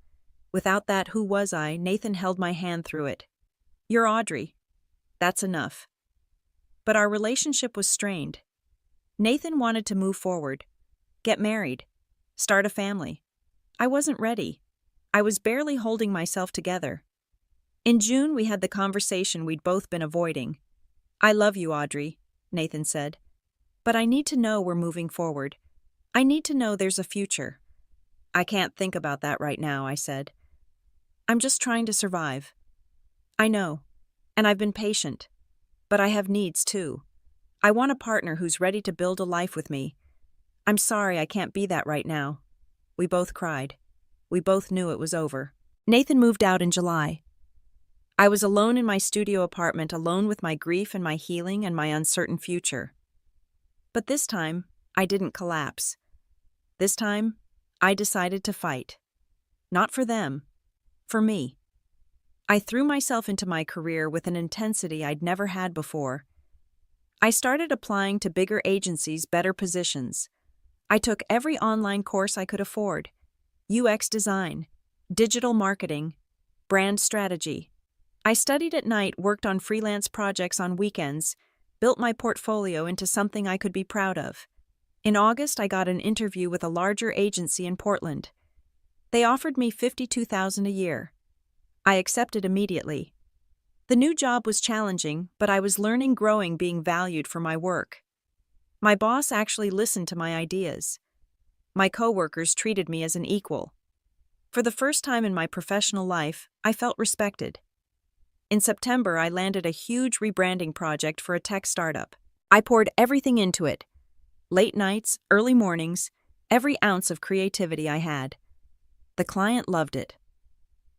Without that, who was I? Nathan held my hand through it. "You're Audrey. That's enough." But our relationship was strained. Nathan wanted to move forward, get married, start a family. I wasn't ready. I was barely holding myself together. In June, we had the conversation we'd both been avoiding. "I love you, Audrey," Nathan said. "But I need to know we're moving forward. I need to know there's a future." "I can't think about that right now," I said. "I'm just trying to survive." "I know, and I've been patient. But I have needs too. I want a partner who's ready to build a life with me. I'm sorry I can't be that right now." We both cried. We both knew it was over. Nathan moved out in July. I was alone in my studio apartment, alone with my grief and my healing and my uncertain future. But this time, I didn't collapse. This time, I decided to fight. Not for them, for me. I threw myself into my career with an intensity I'd never had before. I started applying to bigger agencies, better positions. I took every online course I could afford: UX design, digital marketing, brand strategy. I studied at night, worked on freelance projects on weekends, built my portfolio into something I could be proud of. In August, I got an interview with a larger agency in Portland. They offered me $52,000 a year. I accepted immediately. The new job was challenging, but I was learning, growing, being valued for my work. My boss actually listened to my ideas. My coworkers treated me as an equal. For the first time in my professional life, I felt respected. In September, I landed a huge rebranding project for a tech startup. I poured everything into it. Late nights, early mornings, every ounce of creativity I had. The client loved it.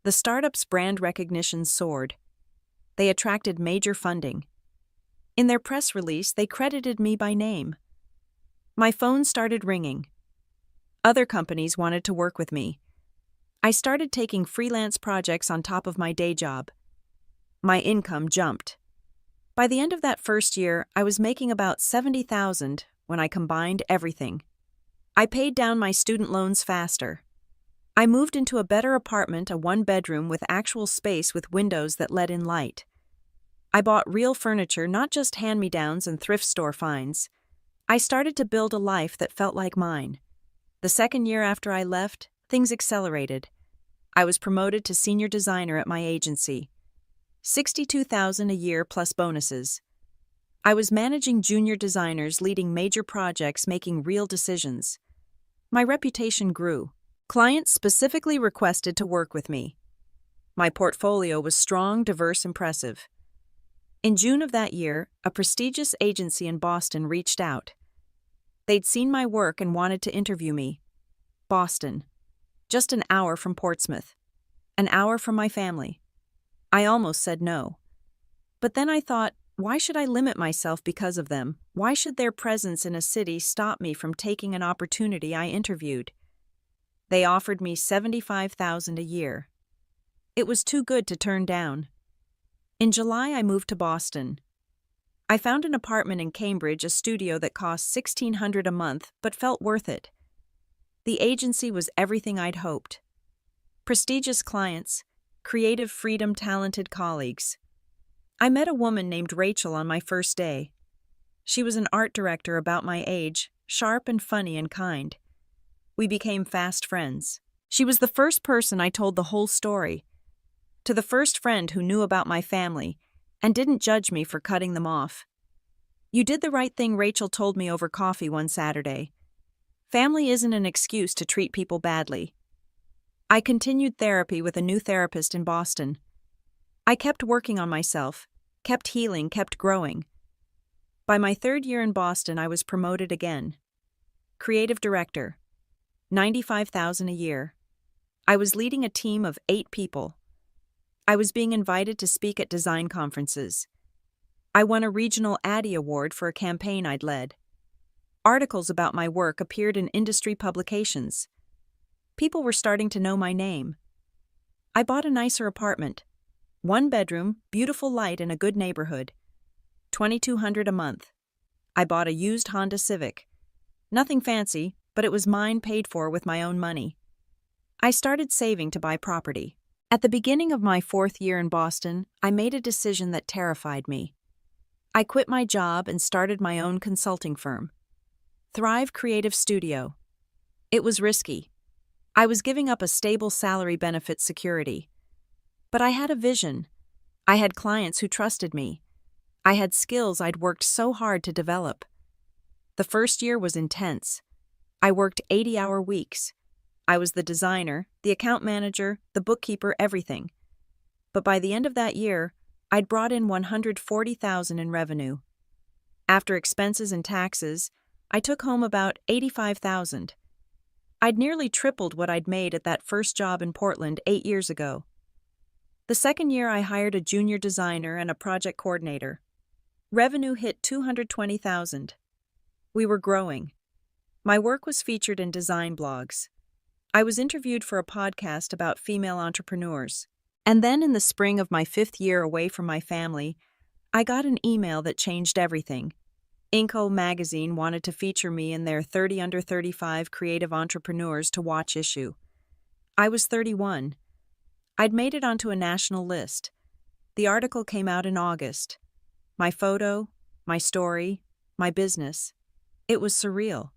The startup's brand recognition soared. They attracted major funding. In their press release, they credited me by name. My phone started ringing. Other companies wanted to work with me. I started taking freelance projects on top of my day job. My income jumped. By the end of that first year, I was making about $70,000 when I combined everything. I paid down my student loans faster. I moved into a better apartment, a one-bedroom with actual space with windows that let in light. I bought real furniture, not just hand-me-downs and thrift store finds. I started to build a life that felt like mine. The second year after I left, things accelerated. I was promoted to senior designer at my agency. $62,000 a year plus bonuses. I was managing junior designers, leading major projects, making real decisions. My reputation grew. Clients specifically requested to work with me. My portfolio was strong, diverse, impressive. In June of that year, a prestigious agency in Boston reached out. They'd seen my work and wanted to interview me. Boston. Just an hour from Portsmouth. An hour from my family. I almost said no. But then I thought, why should I limit myself because of them? Why should their presence in a city stop me from taking an opportunity I interviewed? They offered me $75,000 a year. It was too good to turn down. In July, I moved to Boston. I found an apartment in Cambridge, a studio that cost $1,600 a month, but felt worth it. The agency was everything I'd hoped. Prestigious clients, creative freedom, talented colleagues. I met a woman named Rachel on my first day. She was an art director about my age, sharp and funny and kind. We became fast friends. She was the first person I told the whole story. To the first friend who knew about my family and didn't judge me for cutting them off. "You did the right thing," Rachel told me over coffee one Saturday. "Family isn't an excuse to treat people badly." I continued therapy with a new therapist in Boston. I kept working on myself, kept healing, kept growing. By my third year in Boston, I was promoted again. Creative director. $95,000 a year. I was leading a team of 8 people. I was being invited to speak at design conferences. I won a regional Addy Award for a campaign I'd led. Articles about my work appeared in industry publications. People were starting to know my name. I bought a nicer apartment. 1 bedroom, beautiful light in a good neighborhood. $2,200 a month. I bought a used Honda Civic. Nothing fancy, but it was mine, paid for with my own money. I started saving to buy property. At the beginning of my 4th year in Boston, I made a decision that terrified me. I quit my job and started my own consulting firm. Thrive Creative Studio. It was risky. I was giving up a stable salary, benefit security. But I had a vision. I had clients who trusted me. I had skills I'd worked so hard to develop. The first year was intense. I worked 80-hour weeks. I was the designer, the account manager, the bookkeeper, everything. But by the end of that year, I'd brought in $140,000 in revenue. After expenses and taxes, I took home about $85,000. I'd nearly tripled what I'd made at that first job in Portland 8 years ago. The second year, I hired a junior designer and a project coordinator. Revenue hit $220,000. We were growing. My work was featured in design blogs. I was interviewed for a podcast about female entrepreneurs. And then in the spring of my 5th year away from my family, I got an email that changed everything. Inco magazine wanted to feature me in their 30 under 35 creative entrepreneurs to watch issue. I was 31. I'd made it onto a national list. The article came out in August. My photo, my story, my business. It was surreal.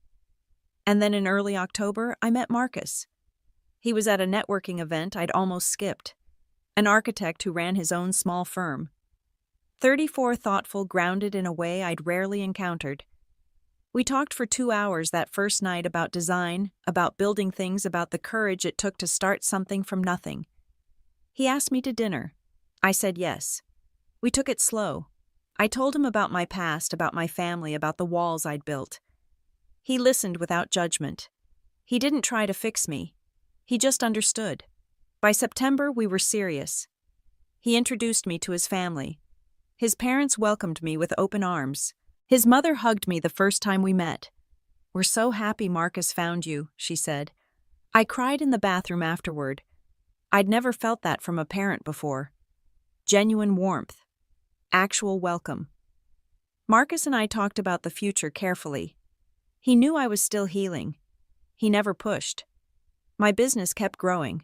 And then in early October, I met Marcus. He was at a networking event I'd almost skipped. An architect who ran his own small firm. 34, thoughtful, grounded in a way I'd rarely encountered. We talked for 2 hours that first night about design, about building things, about the courage it took to start something from nothing. He asked me to dinner. I said yes. We took it slow. I told him about my past, about my family, about the walls I'd built. He listened without judgment. He didn't try to fix me. He just understood. By September, we were serious. He introduced me to his family. His parents welcomed me with open arms. His mother hugged me the first time we met. "We're so happy Marcus found you," she said. I cried in the bathroom afterward. I'd never felt that from a parent before. Genuine warmth. Actual welcome. Marcus and I talked about the future carefully. He knew I was still healing. He never pushed. My business kept growing.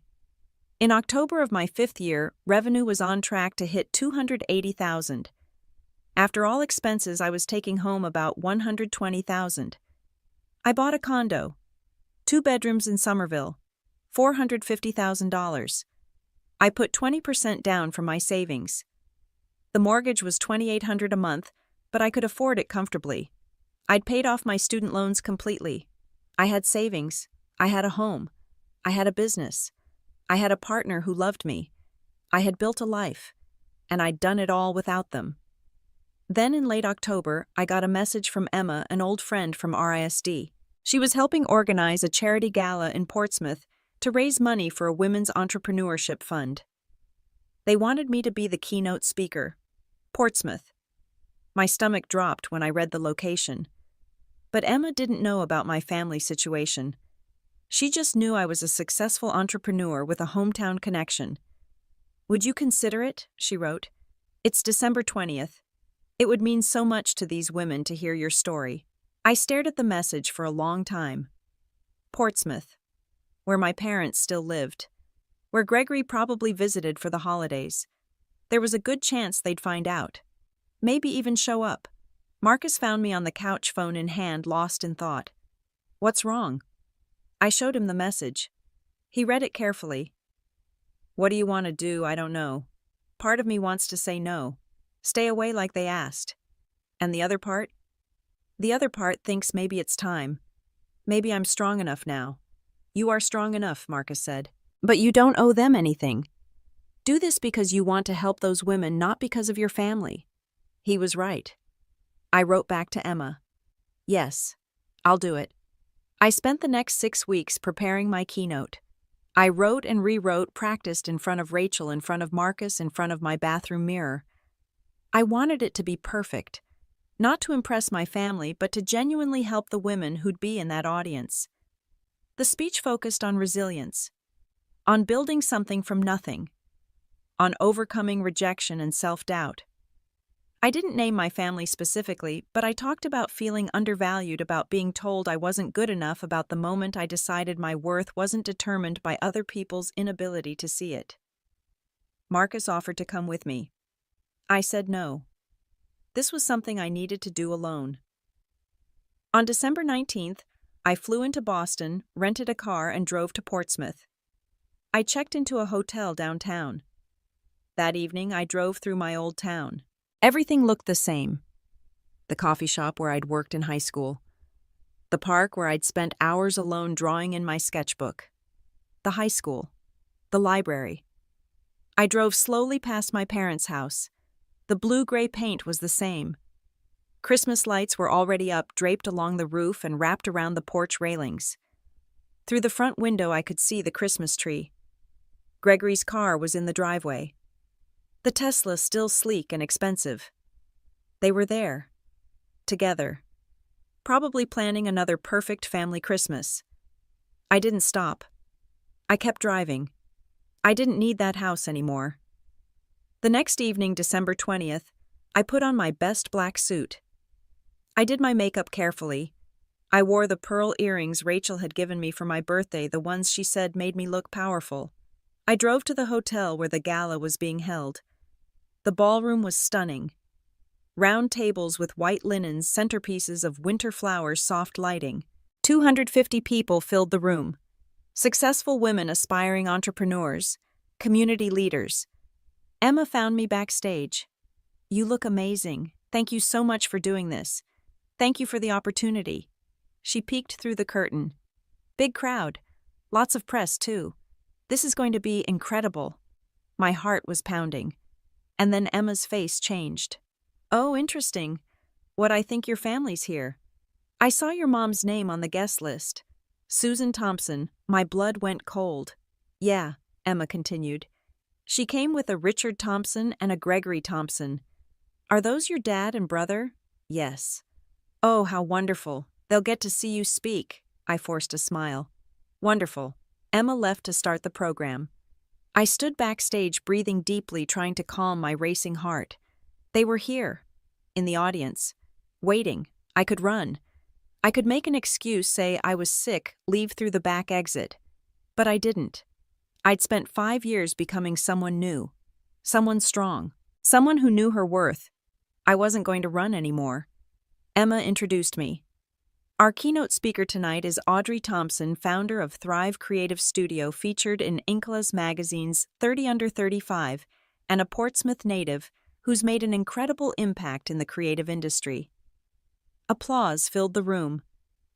In October of my 5th year, revenue was on track to hit $280,000. After all expenses, I was taking home about $120,000. I bought a condo, 2 bedrooms in Somerville, $450,000. I put 20% down from my savings. The mortgage was $2,800 a month, but I could afford it comfortably. I'd paid off my student loans completely. I had savings. I had a home. I had a business. I had a partner who loved me. I had built a life, and I'd done it all without them. Then in late October, I got a message from Emma, an old friend from RISD. She was helping organize a charity gala in Portsmouth to raise money for a women's entrepreneurship fund. They wanted me to be the keynote speaker. Portsmouth. My stomach dropped when I read the location. But Emma didn't know about my family situation. She just knew I was a successful entrepreneur with a hometown connection. "Would you consider it?" she wrote. "It's December 20th. It would mean so much to these women to hear your story." I stared at the message for a long time. Portsmouth, where my parents still lived, where Gregory probably visited for the holidays. There was a good chance they'd find out. Maybe even show up. Marcus found me on the couch, phone in hand, lost in thought. "What's wrong?" I showed him the message. He read it carefully. "What do you want to do? I don't know. Part of me wants to say no. Stay away like they asked. And the other part? The other part thinks maybe it's time. Maybe I'm strong enough now." "You are strong enough," Marcus said. "But you don't owe them anything. Do this because you want to help those women, not because of your family." He was right. I wrote back to Emma. "Yes, I'll do it." I spent the next 6 weeks preparing my keynote. I wrote and rewrote, practiced in front of Rachel, in front of Marcus, in front of my bathroom mirror. I wanted it to be perfect, not to impress my family, but to genuinely help the women who'd be in that audience. The speech focused on resilience, on building something from nothing, on overcoming rejection and self-doubt. I didn't name my family specifically, but I talked about feeling undervalued, about being told I wasn't good enough, about the moment I decided my worth wasn't determined by other people's inability to see it. Marcus offered to come with me. I said no. This was something I needed to do alone. On December 19th, I flew into Boston, rented a car, and drove to Portsmouth. I checked into a hotel downtown. That evening, I drove through my old town. Everything looked the same. The coffee shop where I'd worked in high school. The park where I'd spent hours alone drawing in my sketchbook. The high school. The library. I drove slowly past my parents' house. The blue-gray paint was the same. Christmas lights were already up, draped along the roof and wrapped around the porch railings. Through the front window I could see the Christmas tree. Gregory's car was in the driveway. The Tesla still sleek and expensive. They were there. Together. Probably planning another perfect family Christmas. I didn't stop. I kept driving. I didn't need that house anymore. The next evening, December 20th, I put on my best black suit. I did my makeup carefully. I wore the pearl earrings Rachel had given me for my birthday, the ones she said made me look powerful. I drove to the hotel where the gala was being held. The ballroom was stunning. Round tables with white linens, centerpieces of winter flowers, soft lighting. 250 people filled the room. Successful women, aspiring entrepreneurs, community leaders. Emma found me backstage. "You look amazing. Thank you so much for doing this. Thank you for the opportunity." She peeked through the curtain. "Big crowd. Lots of press, too. This is going to be incredible." My heart was pounding. And then Emma's face changed. "Oh, interesting. What, I think your family's here. I saw your mom's name on the guest list. Susan Thompson." My blood went cold. "Yeah," Emma continued. "She came with a Richard Thompson and a Gregory Thompson. Are those your dad and brother?" "Yes." "Oh, how wonderful. They'll get to see you speak." I forced a smile. "Wonderful." Emma left to start the program. I stood backstage, breathing deeply, trying to calm my racing heart. They were here, in the audience, waiting. I could run. I could make an excuse, say I was sick, leave through the back exit. But I didn't. I'd spent 5 years becoming someone new, someone strong, someone who knew her worth. I wasn't going to run anymore. Emma introduced me. "Our keynote speaker tonight is Audrey Thompson, founder of Thrive Creative Studio, featured in Inkla's magazine's 30 Under 35, and a Portsmouth native who's made an incredible impact in the creative industry." Applause filled the room.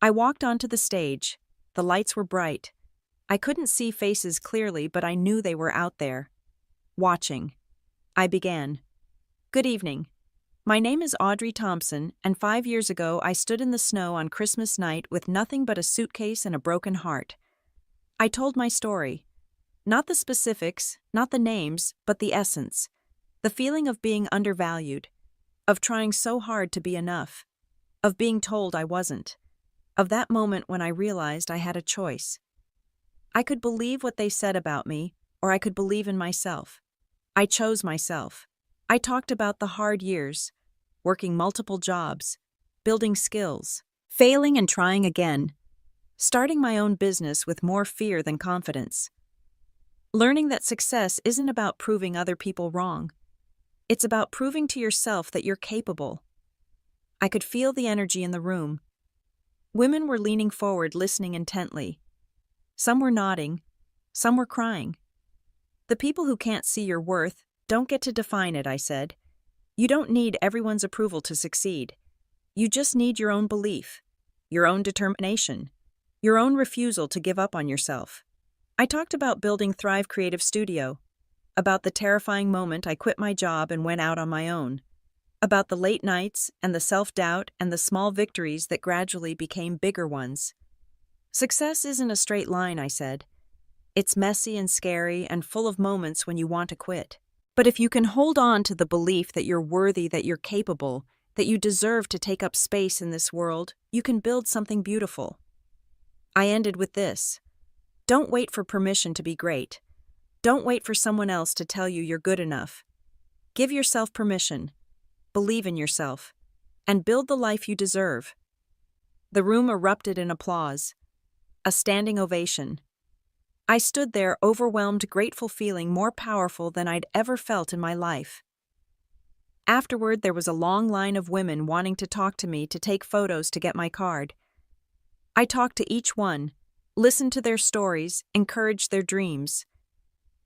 I walked onto the stage. The lights were bright. I couldn't see faces clearly, but I knew they were out there, watching. I began. "Good evening. My name is Audrey Thompson, and 5 years ago I stood in the snow on Christmas night with nothing but a suitcase and a broken heart. I told my story. Not the specifics, not the names, but the essence. The feeling of being undervalued, of trying so hard to be enough, of being told I wasn't, of that moment when I realized I had a choice. I could believe what they said about me, or I could believe in myself. I chose myself. I talked about the hard years, working multiple jobs, building skills, failing and trying again, starting my own business with more fear than confidence. Learning that success isn't about proving other people wrong. It's about proving to yourself that you're capable. I could feel the energy in the room. Women were leaning forward, listening intently. Some were nodding, some were crying. "The people who can't see your worth don't get to define it," I said. "You don't need everyone's approval to succeed. You just need your own belief, your own determination, your own refusal to give up on yourself." I talked about building Thrive Creative Studio, about the terrifying moment I quit my job and went out on my own, about the late nights and the self-doubt and the small victories that gradually became bigger ones. "Success isn't a straight line," I said. "It's messy and scary and full of moments when you want to quit. But if you can hold on to the belief that you're worthy, that you're capable, that you deserve to take up space in this world, you can build something beautiful." I ended with this. Don't wait for permission to be great. Don't wait for someone else to tell you you're good enough. Give yourself permission, believe in yourself, and build the life you deserve. The room erupted in applause, a standing ovation. I stood there, overwhelmed, grateful, feeling more powerful than I'd ever felt in my life. Afterward, there was a long line of women wanting to talk to me, to take photos, to get my card. I talked to each one, listened to their stories, encouraged their dreams.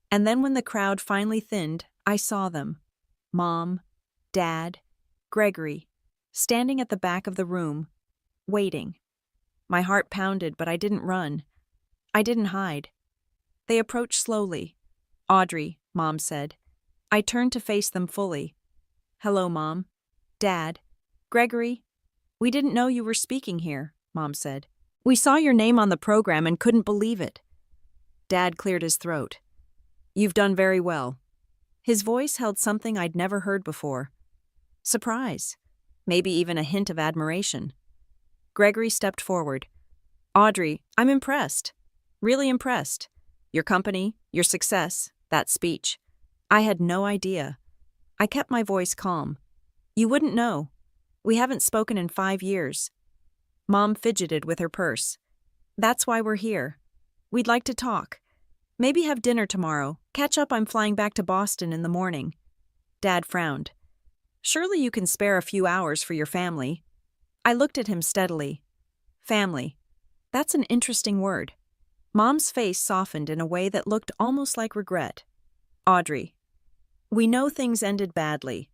And then when the crowd finally thinned, I saw them. Mom, Dad, Gregory, standing at the back of the room, waiting. My heart pounded, but I didn't run. I didn't hide. They approached slowly. "Audrey," Mom said. I turned to face them fully. "Hello, Mom. Dad. Gregory. We didn't know you were speaking here," Mom said. "We saw your name on the program and couldn't believe it." Dad cleared his throat. "You've done very well. His voice held something I'd never heard before. Surprise. Maybe even a hint of admiration. Gregory stepped forward. Audrey, I'm impressed. Really impressed. Your company, your success, that speech. I had no idea. I kept my voice calm. You wouldn't know. We haven't spoken in 5 years. Mom fidgeted with her purse. That's why we're here. We'd like to talk. Maybe have dinner tomorrow. Catch up, I'm flying back to Boston in the morning. Dad frowned. Surely you can spare a few hours for your family. I looked at him steadily. Family. That's an interesting word. Mom's face softened in a way that looked almost like regret. Audrey. We know things ended badly,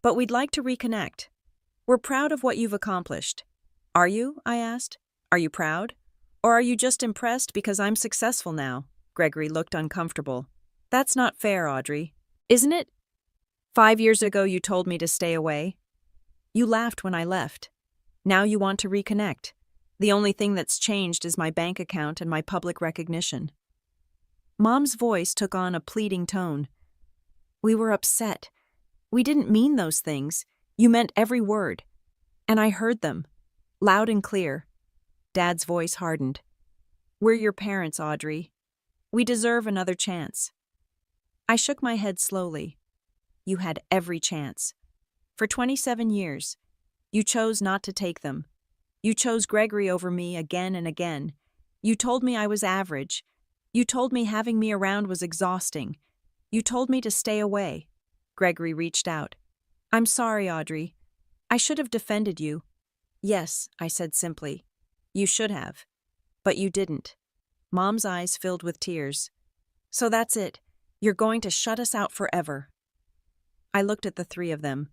but we'd like to reconnect. We're proud of what you've accomplished. Are you? I asked. Are you proud? Or are you just impressed because I'm successful now? Gregory looked uncomfortable. That's not fair, Audrey. Isn't it? 5 years ago you told me to stay away. You laughed when I left. Now you want to reconnect. The only thing that's changed is my bank account and my public recognition. Mom's voice took on a pleading tone. We were upset. We didn't mean those things. You meant every word. And I heard them, loud and clear. Dad's voice hardened. We're your parents, Audrey. We deserve another chance. I shook my head slowly. You had every chance. For 27 years, you chose not to take them. You chose Gregory over me again and again. You told me I was average. You told me having me around was exhausting. You told me to stay away. Gregory reached out. I'm sorry, Audrey. I should have defended you. Yes, I said simply. You should have. But you didn't. Mom's eyes filled with tears. So that's it. You're going to shut us out forever. I looked at the three of them.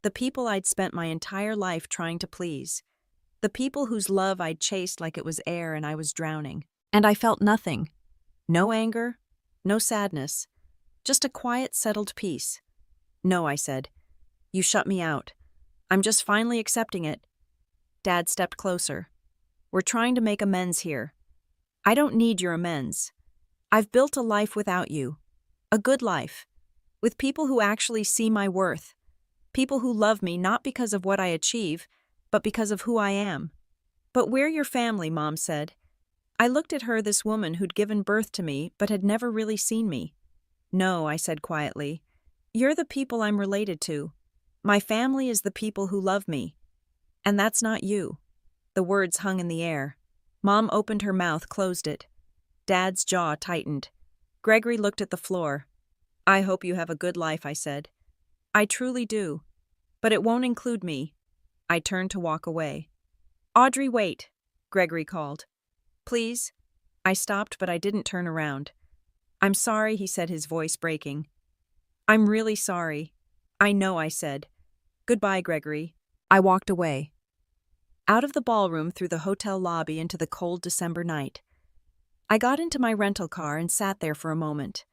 The people I'd spent my entire life trying to please. The people whose love I'd chased like it was air and I was drowning. And I felt nothing. No anger, no sadness. Just a quiet, settled peace. No, I said. You shut me out. I'm just finally accepting it. Dad stepped closer. We're trying to make amends here. I don't need your amends. I've built a life without you. A good life. With people who actually see my worth. People who love me not because of what I achieve, but because of who I am. But we're your family, Mom said. I looked at her, this woman who'd given birth to me but had never really seen me. No, I said quietly. You're the people I'm related to. My family is the people who love me. And that's not you. The words hung in the air. Mom opened her mouth, closed it. Dad's jaw tightened. Gregory looked at the floor. I hope you have a good life, I said. I truly do. But it won't include me. I turned to walk away. Audrey, wait, Gregory called. Please? I stopped, but I didn't turn around. I'm sorry, he said, his voice breaking. I'm really sorry. I know, I said. Goodbye, Gregory. I walked away. Out of the ballroom, through the hotel lobby, into the cold December night. I got into my rental car and sat there for a moment.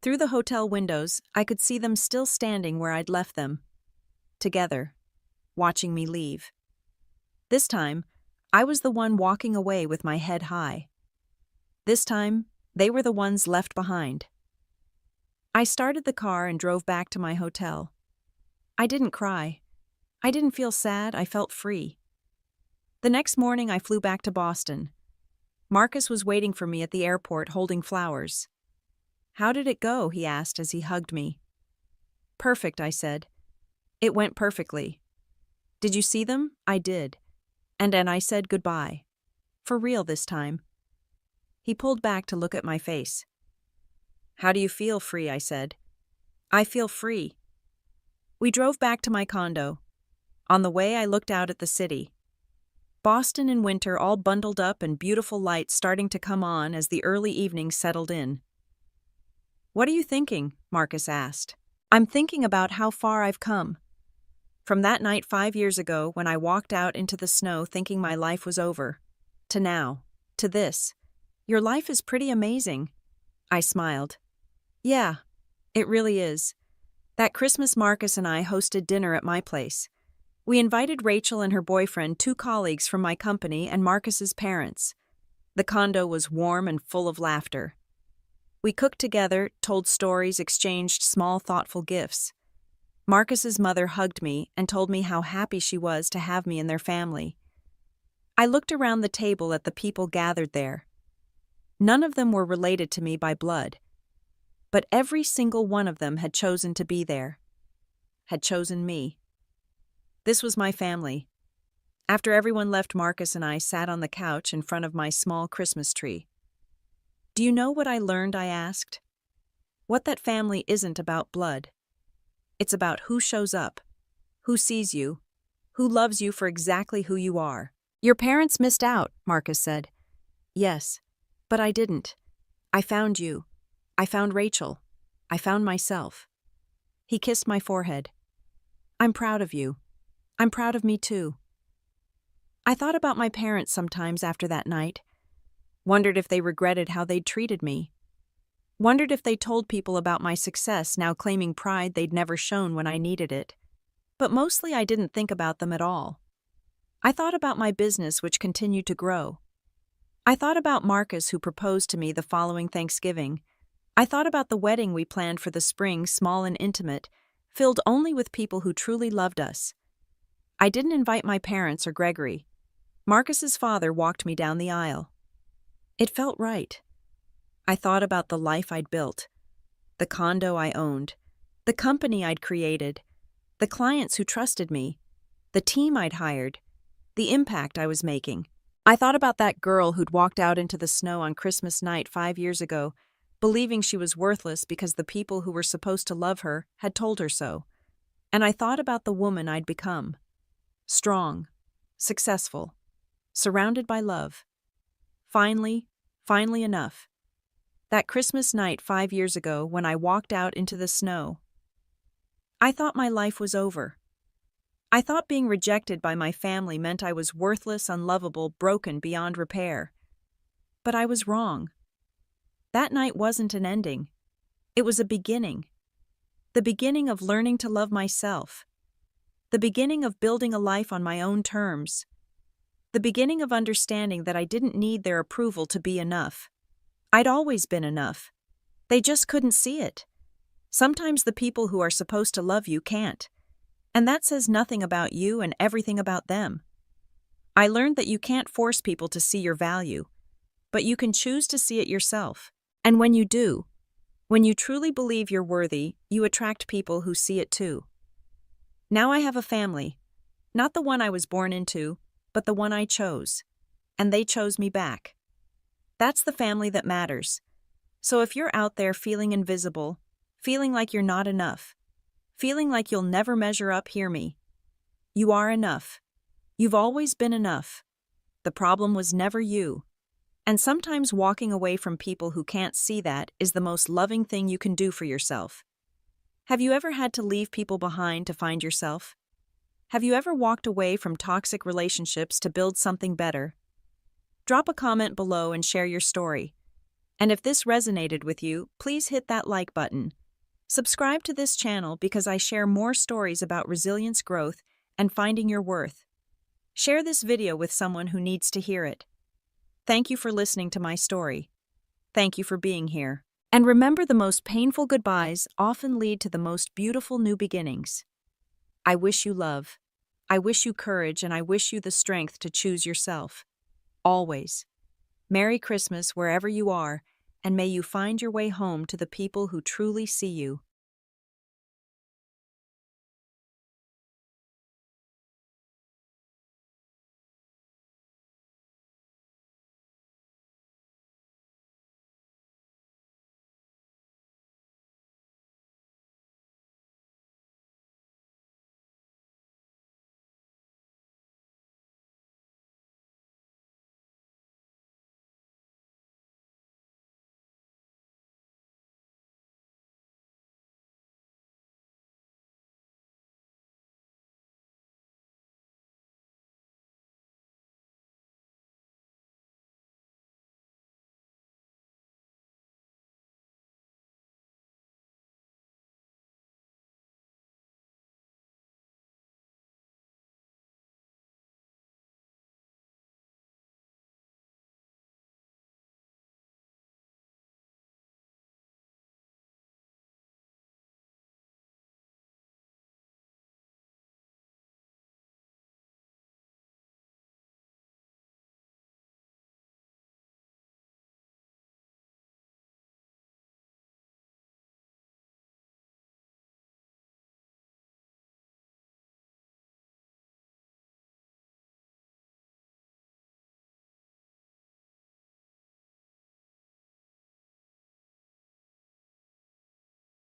Through the hotel windows, I could see them still standing where I'd left them. Together, watching me leave. This time, I was the one walking away with my head high. This time, they were the ones left behind. I started the car and drove back to my hotel. I didn't cry. I didn't feel sad, I felt free. The next morning, I flew back to Boston. Marcus was waiting for me at the airport holding flowers. How did it go? He asked as he hugged me. Perfect, I said. It went perfectly. Did you see them? I did. And then I said goodbye. For real this time. He pulled back to look at my face. How do you feel free? I said. I feel free. We drove back to my condo. On the way, I looked out at the city. Boston in winter, all bundled up and beautiful lights starting to come on as the early evening settled in. What are you thinking? Marcus asked. I'm thinking about how far I've come. From that night 5 years ago when I walked out into the snow thinking my life was over, to now, to this. Your life is pretty amazing. I smiled. Yeah, it really is. That Christmas, Marcus and I hosted dinner at my place. We invited Rachel and her boyfriend, 2 colleagues from my company, and Marcus's parents. The condo was warm and full of laughter. We cooked together, told stories, exchanged small, thoughtful gifts. Marcus's mother hugged me and told me how happy she was to have me in their family. I looked around the table at the people gathered there. None of them were related to me by blood, but every single one of them had chosen to be there, had chosen me. This was my family. After everyone left, Marcus and I sat on the couch in front of my small Christmas tree. "Do you know what I learned?" I asked. "What that family isn't about blood. It's about who shows up, who sees you, who loves you for exactly who you are." "Your parents missed out," Marcus said. "Yes, but I didn't. I found you. I found Rachel. I found myself." He kissed my forehead. "I'm proud of you. I'm proud of me too." I thought about my parents sometimes after that night. Wondered if they regretted how they'd treated me. Wondered if they told people about my success, now claiming pride they'd never shown when I needed it. But mostly I didn't think about them at all. I thought about my business, which continued to grow. I thought about Marcus, who proposed to me the following Thanksgiving. I thought about the wedding we planned for the spring, small and intimate, filled only with people who truly loved us. I didn't invite my parents or Gregory. Marcus's father walked me down the aisle. It felt right. I thought about the life I'd built, the condo I owned, the company I'd created, the clients who trusted me, the team I'd hired, the impact I was making. I thought about that girl who'd walked out into the snow on Christmas night 5 years ago, believing she was worthless because the people who were supposed to love her had told her so. And I thought about the woman I'd become. Strong, successful, surrounded by love. Finally enough. That Christmas night 5 years ago, when I walked out into the snow, I thought my life was over. I thought being rejected by my family meant I was worthless, unlovable, broken beyond repair. But I was wrong. That night wasn't an ending. It was a beginning. The beginning of learning to love myself. The beginning of building a life on my own terms. The beginning of understanding that I didn't need their approval to be enough. I'd always been enough. They just couldn't see it. Sometimes the people who are supposed to love you can't. And that says nothing about you and everything about them. I learned that you can't force people to see your value, but you can choose to see it yourself. And when you do, when you truly believe you're worthy, you attract people who see it too. Now I have a family, not the one I was born into, but the one I chose. And they chose me back. That's the family that matters. So if you're out there feeling invisible, feeling like you're not enough, feeling like you'll never measure up, hear me. You are enough. You've always been enough. The problem was never you. And sometimes walking away from people who can't see that is the most loving thing you can do for yourself. Have you ever had to leave people behind to find yourself? Have you ever walked away from toxic relationships to build something better? Drop a comment below and share your story. And if this resonated with you, please hit that like button. Subscribe to this channel because I share more stories about resilience, growth, and finding your worth. Share this video with someone who needs to hear it. Thank you for listening to my story. Thank you for being here. And remember, the most painful goodbyes often lead to the most beautiful new beginnings. I wish you love. I wish you courage, and I wish you the strength to choose yourself. Always. Merry Christmas wherever you are, and may you find your way home to the people who truly see you.